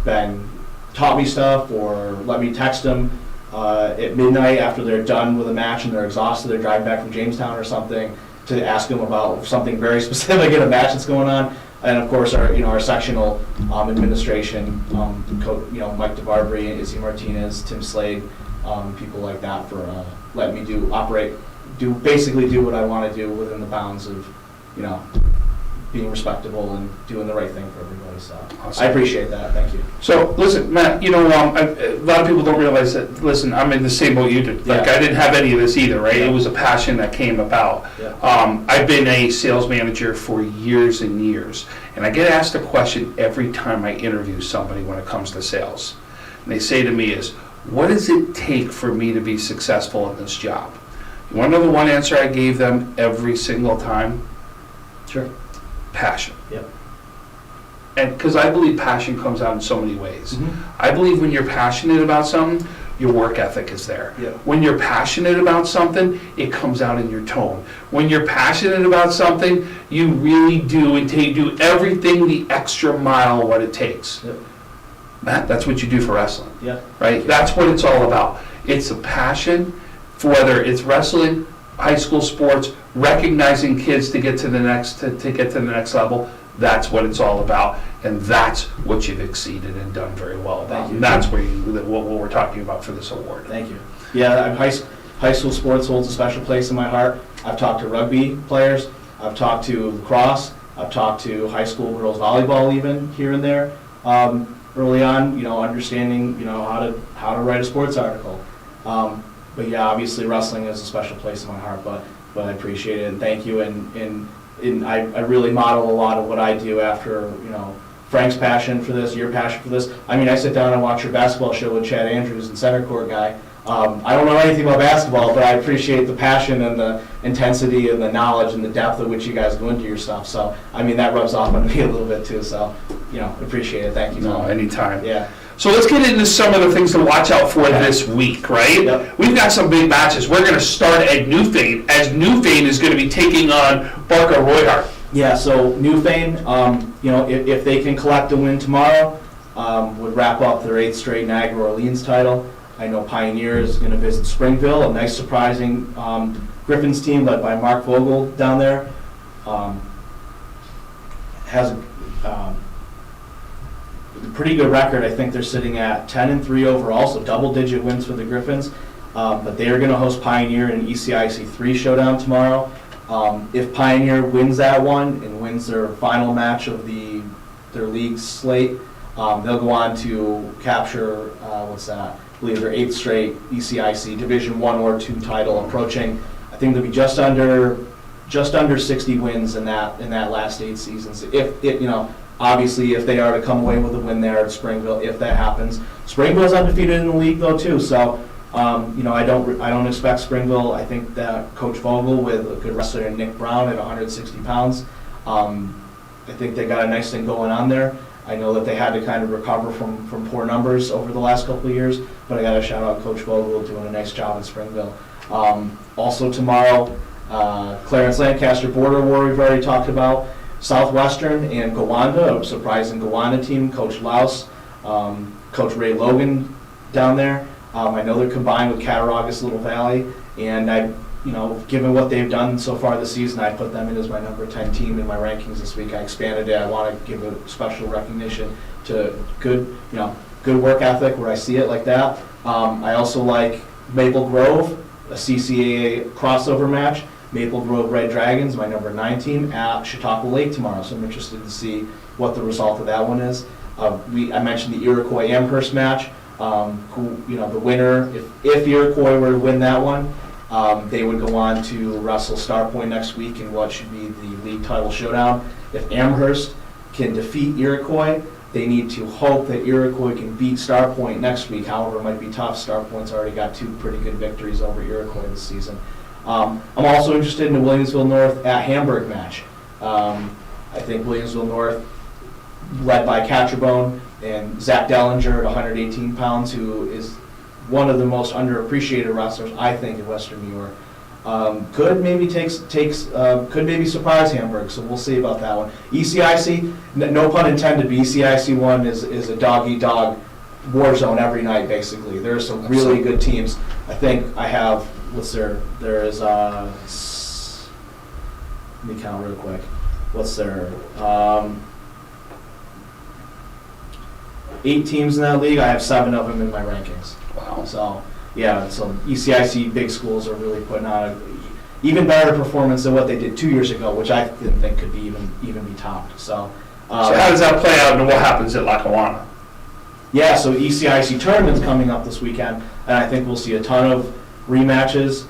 been taught me stuff or let me text them at midnight after they're done with a match and they're exhausted, they're driving back from Jamestown or something, to ask them about something very specific in a match that's going on. And of course our sectional administration, Mike DeBarbary, Izzy Martinez, Tim Slade, people like that for letting me do what I want to do within the bounds of being respectable and doing the right thing for everybody. So awesome. I appreciate that. Thank you. So listen, Matt, a lot of people don't realize that. Listen, I'm in the same boat you did. Like I didn't have any of this either, right? Yeah. It was a passion that came about. Yeah. I've been a sales manager for years and years, and I get asked a question every time I interview somebody when it comes to sales. And they say to me is, what does it take for me to be successful in this job? You want to know the one answer I gave them every single time? Sure. Passion. Yep. And because I believe passion comes out in so many ways. Mm-hmm. I believe when you're passionate about something, your work ethic is there. Yep. When you're passionate about something, it comes out in your tone. When you're passionate about something, you really do and do everything the extra mile what it takes. Yep. Matt, that's what you do for wrestling. Yeah. Right? That's what it's all about. It's a passion for whether it's wrestling, high school sports, recognizing kids to get to the next level. That's what it's all about, and that's what you've exceeded and done very well about. Thank you. And that's what we're talking about for this award. Thank you. Yeah, high school sports holds a special place in my heart. I've talked to rugby players, I've talked to lacrosse, I've talked to high school girls volleyball even here and there. Early on, understanding how to write a sports article. But yeah, obviously wrestling is a special place in my heart. But I appreciate it and thank you. And I really model a lot of what I do after Frank's passion for this, your passion for this. I mean, I sit down and watch your basketball show with Chad Andrews and center court guy. I don't know anything about basketball, but I appreciate the passion and the intensity and the knowledge and the depth at which you guys go into your stuff. So I mean, that rubs off on me a little bit too. So appreciate it. Thank you. No, anytime. Yeah. So let's get into some of the things to watch out for this week, right? Yep. We've got some big matches. We're going to start at Newfane, as Newfane is going to be taking on Barker Royhart. Yeah, so Newfane, if they can collect a win tomorrow, would wrap up their 8th straight Niagara Orleans title. I know Pioneer is going to visit Springville, a nice surprising Griffins team led by Mark Vogel down there. Has a pretty good record. I think they're sitting at 10-3 overall, so double-digit wins for the Griffins. But they are going to host Pioneer in an ECIC 3 showdown tomorrow. If Pioneer wins that one and wins their final match of their league slate, they'll go on to capture I believe their 8th straight ECIC Division 1 or 2 title, approaching. I think they'll be just under just under 60 wins in that last 8 seasons. Obviously, if they are to come away with a win there at Springville, if that happens. Springville's undefeated in the league though too, so I don't expect Springville. I think that Coach Vogel with a good wrestler Nick Brown at 160 pounds, I think they got a nice thing going on there. I know that they had to kind of recover from poor numbers over the last couple of years, but I got to shout out Coach Vogel doing a nice job in Springville. Also tomorrow, Clarence Lancaster Border War we've already talked about. Southwestern and Gowanda, a surprising Gowanda team, Coach Louse, Coach Ray Logan down there. I know they're combined with Cattaraugus Little Valley, and given what they've done so far this season, I put them in as my number 10 team in my rankings this week. I expanded it. I want to give a special recognition to good work ethic where I see it like that. I also like Maple Grove, a CCAA crossover match. Maple Grove Red Dragons, my number 9 team, at Chautauqua Lake tomorrow. So I'm interested to see what the result of that one is. I mentioned the Iroquois Amherst match. The winner, if Iroquois were to win that one, they would go on to wrestle Star Point next week in what should be the league title showdown. If Amherst can defeat Iroquois, they need to hope that Iroquois can beat Star Point next week. However, it might be tough. Star Point's already got 2 pretty good victories over Iroquois this season. I'm also interested in the Williamsville North at Hamburg match. I think Williamsville North, led by Catrabone and Zach Dellinger at 118 pounds, who is one of the most underappreciated wrestlers, I think, in Western New York. Could maybe surprise Hamburg, so we'll see about that one. ECIC, no pun intended, but ECIC 1 is a dog-eat-dog war zone every night, basically. There are some really good teams. I think I have, there is, let me count real quick. What's there? 8 teams in that league. I have 7 of them in my rankings. Wow. So ECIC big schools are really putting on an even better performance than what they did 2 years ago, which I didn't think could be even be topped. So how does that play out, and what happens at Lackawanna? Yeah, so ECIC tournament's coming up this weekend, and I think we'll see a ton of rematches.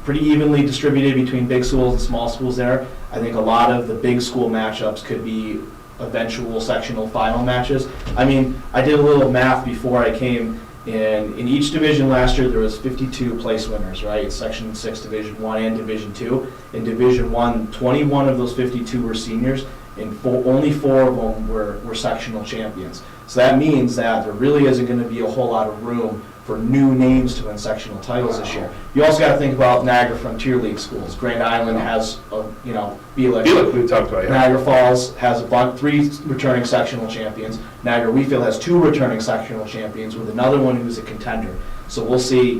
Pretty evenly distributed between big schools and small schools there. I think a lot of the big school matchups could be eventual sectional final matches. I mean, I did a little math before I came in each division last year. There was 52 place winners, right? Section 6, Division 1 and Division 2. In Division 1, 21 of those 52 were seniors, and only 4 of them were sectional champions. So that means that there really isn't going to be a whole lot of room for new names to win sectional titles this year. You also got to think about Niagara Frontier League schools. Grand Island has, Dieleck we talked about, yeah. Niagara Falls has 3 returning sectional champions. Niagara Wheatfield has 2 returning sectional champions with another one who's a contender. So we'll see,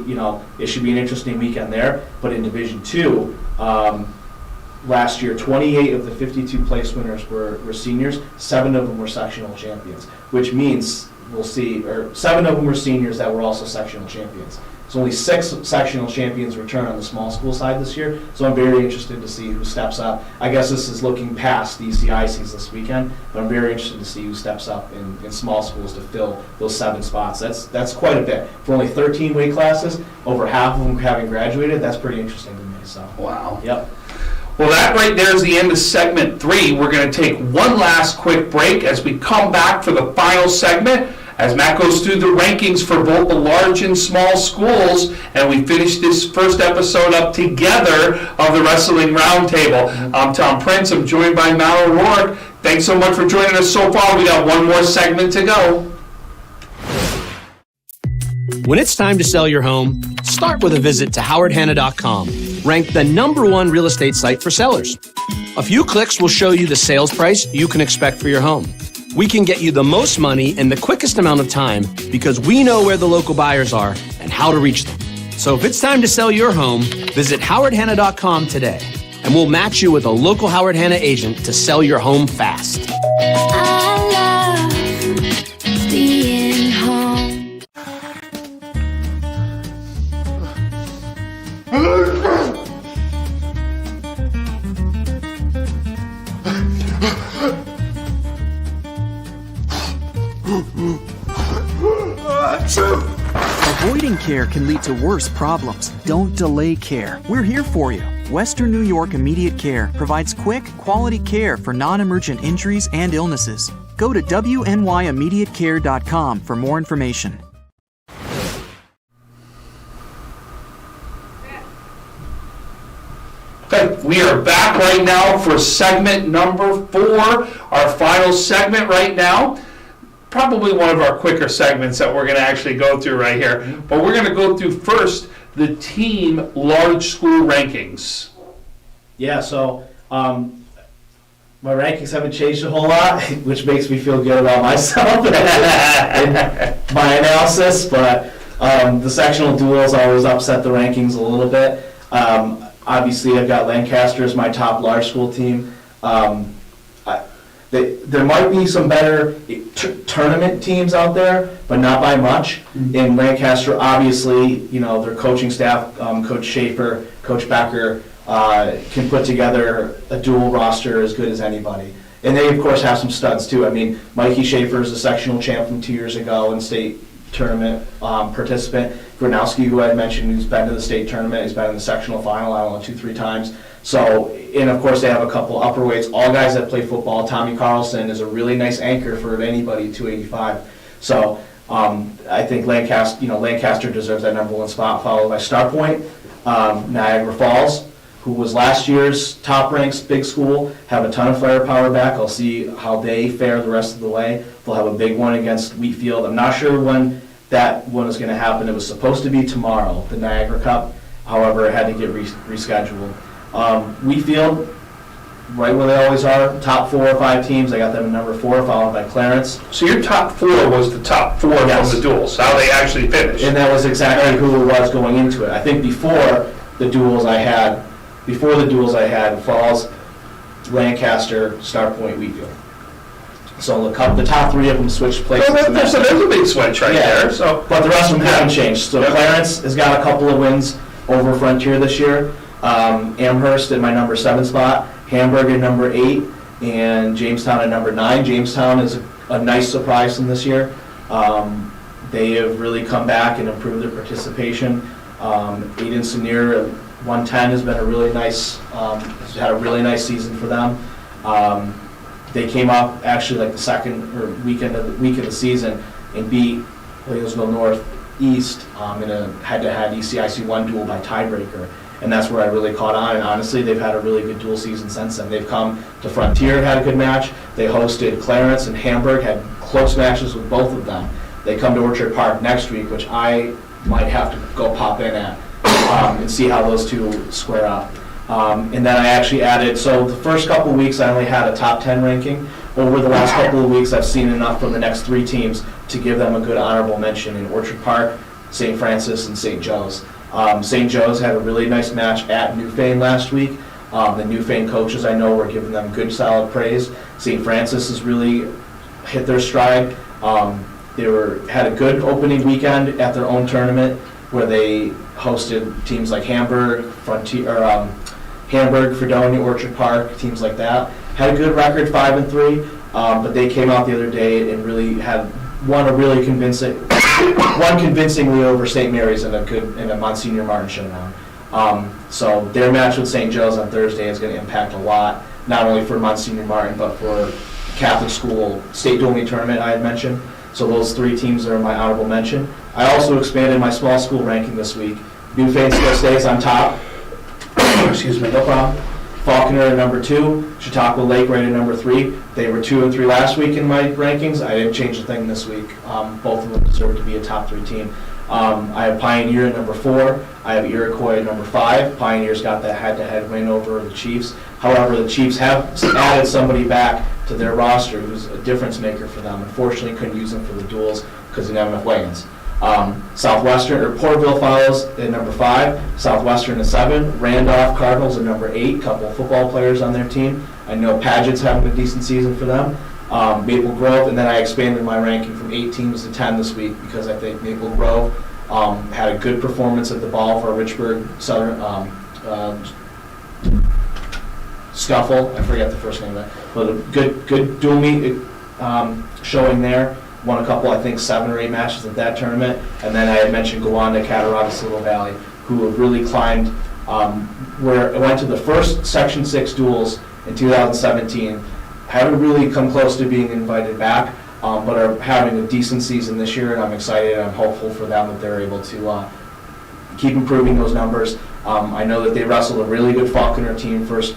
it should be an interesting weekend there. But in Division 2, last year, 28 of the 52 place winners were seniors. 7 of them were sectional champions, which means 7 of them were seniors that were also sectional champions. So only 6 sectional champions return on the small school side this year. So I'm very interested to see who steps up. I guess this is looking past the ECICs this weekend, but I'm very interested to see who steps up in small schools to fill those 7 spots. That's quite a bit. For only 13 weight classes, over half of them having graduated, that's pretty interesting to me. So wow. Yep. Well, that right there is the end of segment 3. We're going to take one last quick break as we come back for the final segment, as Matt goes through the rankings for both the large and small schools, and we finish this first episode up together of the Wrestling Roundtable. I'm Tom Prince. I'm joined by Matt O'Rourke. Thanks so much for joining us so far. We got one more segment to go. When it's time to sell your home, start with a visit to howardhanna.com, ranked the #1 real estate site for sellers. A few clicks will show you the sales price you can expect for your home. We can get you the most money in the quickest amount of time because we know where the local buyers are and how to reach them. So if it's time to sell your home, visit howardhanna.com today, and we'll match you with a local Howard Hanna agent to sell your home fast. I love being home. Avoiding care can lead to worse problems. Don't delay care. We're here for you. Western New York Immediate Care provides quick, quality care for non-emergent injuries and illnesses. Go to wnyImmediatecare.com for more information. Okay, we are back right now for segment number 4, our final segment right now. Probably one of our quicker segments that we're going to actually go through right here. But we're going to go through first the team large school rankings. Yeah, so my rankings haven't changed a whole lot, which makes me feel good about myself and my analysis, but the sectional duels always upset the rankings a little bit. Obviously, I've got Lancaster as my top large school team. There might be some better tournament teams out there, but not by much. In Lancaster, obviously, their coaching staff, Coach Schaefer, Coach Becker, can put together a dual roster as good as anybody. And they, of course, have some studs, too. I mean, Mikey Schaefer is a sectional champ from 2 years ago and state tournament participant. Gronowski, who I mentioned, who's been to the state tournament, he's been in the sectional final, I don't know, 2-3 times. So, and of course they have a couple upper weights, all guys that play football. Tommy Carlson is a really nice anchor for anybody, 285. So I think Lancaster deserves that number 1 spot, followed by Star Point. Niagara Falls, who was last year's top ranked big school, have a ton of firepower back. I'll see how they fare the rest of the way. They'll have a big one against Wheatfield. I'm not sure when that one is going to happen. It was supposed to be tomorrow, the Niagara Cup. However, it had to get rescheduled. Wheatfield, right where they always are, top 4 or 5 teams. I got them at number 4, followed by Clarence. So your top 4 was the top 4 Yes. from the duels, how they actually finished. And that was exactly who it was going into it. I think before the duels I had Falls, Lancaster, Star Point, Wheatfield. So the top 3 of them switched places. So there's a big switch right there. So, but the rest of them haven't changed. So Clarence has got a couple of wins over Frontier this year. Amherst at my number 7 spot, Hamburg at number 8, and Jamestown at number 9. Jamestown is a nice surprise from this year. They have really come back and improved their participation. Aiden Senior at 110 has been has had a really nice season for them. They came up actually like the second or week of the season and beat Williamsville Northeast in a head-to-head ECIC 1 duel by tiebreaker. And that's where I really caught on. And honestly, they've had a really good dual season since then. They've come to Frontier, had a good match. They hosted Clarence and Hamburg, had close matches with both of them. They come to Orchard Park next week, which I might have to go pop in at and see how those two square up. And then I actually added, so the first couple of weeks I only had a top 10 ranking. Over the last couple of weeks I've seen enough from the next 3 teams to give them a good honorable mention in Orchard Park, St. Francis, and St. Joe's. St. Joe's had a really nice match at Newfane last week. The Newfane coaches I know were giving them good solid praise. St. Francis has really hit their stride. They had a good opening weekend at their own tournament where they hosted teams like Hamburg, Fredonia, Orchard Park, teams like that. Had a good record, 5-3, but they came out the other day and really had won convincingly over St. Mary's in a Monsignor Martin showdown. So their match with St. Joe's on Thursday is going to impact a lot, not only for Monsignor Martin, but for Catholic school state dual meet tournament I had mentioned. So those 3 teams are my honorable mention. I also expanded my small school ranking this week. Newfane still stays on top. Excuse me, no problem. Faulconer at number 2, Chautauqua Lake right at number 3. They were 2 and 3 last week in my rankings. I didn't change a thing this week. Both of them deserve to be a top 3 team. I have Pioneer at number 4. I have Iroquois at number 5. Pioneer's got that head-to-head win over the Chiefs. However, the Chiefs have added somebody back to their roster who's a difference maker for them. Unfortunately, couldn't use them for the duels because they didn't have enough weigh-ins. Porterville follows at number 5, Southwestern at 7, Randolph Cardinals at number 8, couple of football players on their team. I know Paget's having a decent season for them. Maple Grove, and then I expanded my ranking from 8 teams to 10 this week because I think Maple Grove had a good performance at the ball for Richburg Southern Scuffle. I forget the first name of that, but a good dual meet showing there. won a couple, I think 7 or 8 matches at that tournament. And then I had mentioned Gowanda, Cattaraugus, Silver Valley, who have really climbed, where I went to the first Section 6 duels in 2017. Haven't really come close to being invited back, but are having a decent season this year, and I'm excited. I'm hopeful for them that they're able to keep improving those numbers. I know that they wrestled a really good Faulconer team first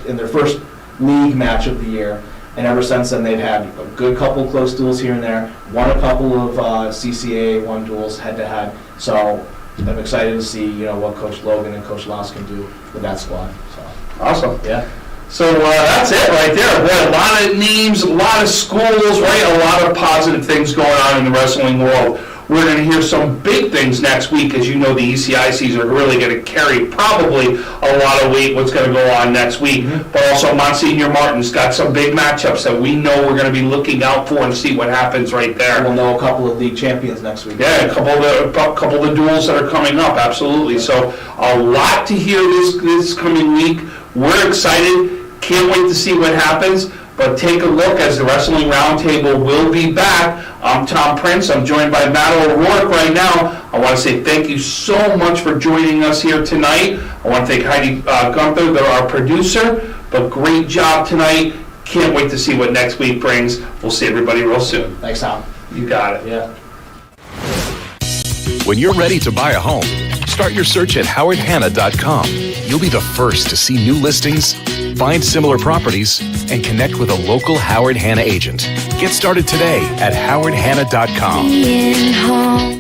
in their first league match of the year, and ever since then they've had a good couple close duels here and there, won a couple of CCA 1 duels head-to-head. So I'm excited to see what Coach Logan and Coach Laus can do with that squad. So. Awesome. Yeah. So that's it right there. Boy, a lot of names, a lot of schools, right? A lot of positive things going on in the wrestling world. We're going to hear some big things next week. As you know, the ECICs are really going to carry probably a lot of weight what's going to go on next week. But also Monsignor Martin's got some big matchups that we know we're going to be looking out for and see what happens right there. We'll know a couple of league champions next week. Yeah, a couple of the duels that are coming up, absolutely. So a lot to hear this coming week. We're excited. Can't wait to see what happens. But take a look as the Wrestling Roundtable will be back. I'm Tom Prince. I'm joined by Matt O'Rourke right now. I want to say thank you so much for joining us here tonight. I want to thank Heidi Gunther, our producer. But great job tonight. Can't wait to see what next week brings. We'll see everybody real soon. Thanks, Tom. You got it. Yeah. When you're ready to buy a home, start your search at howardhanna.com. You'll be the first to see new listings, find similar properties, and connect with a local Howard Hanna agent. Get started today at howardhanna.com. Being home.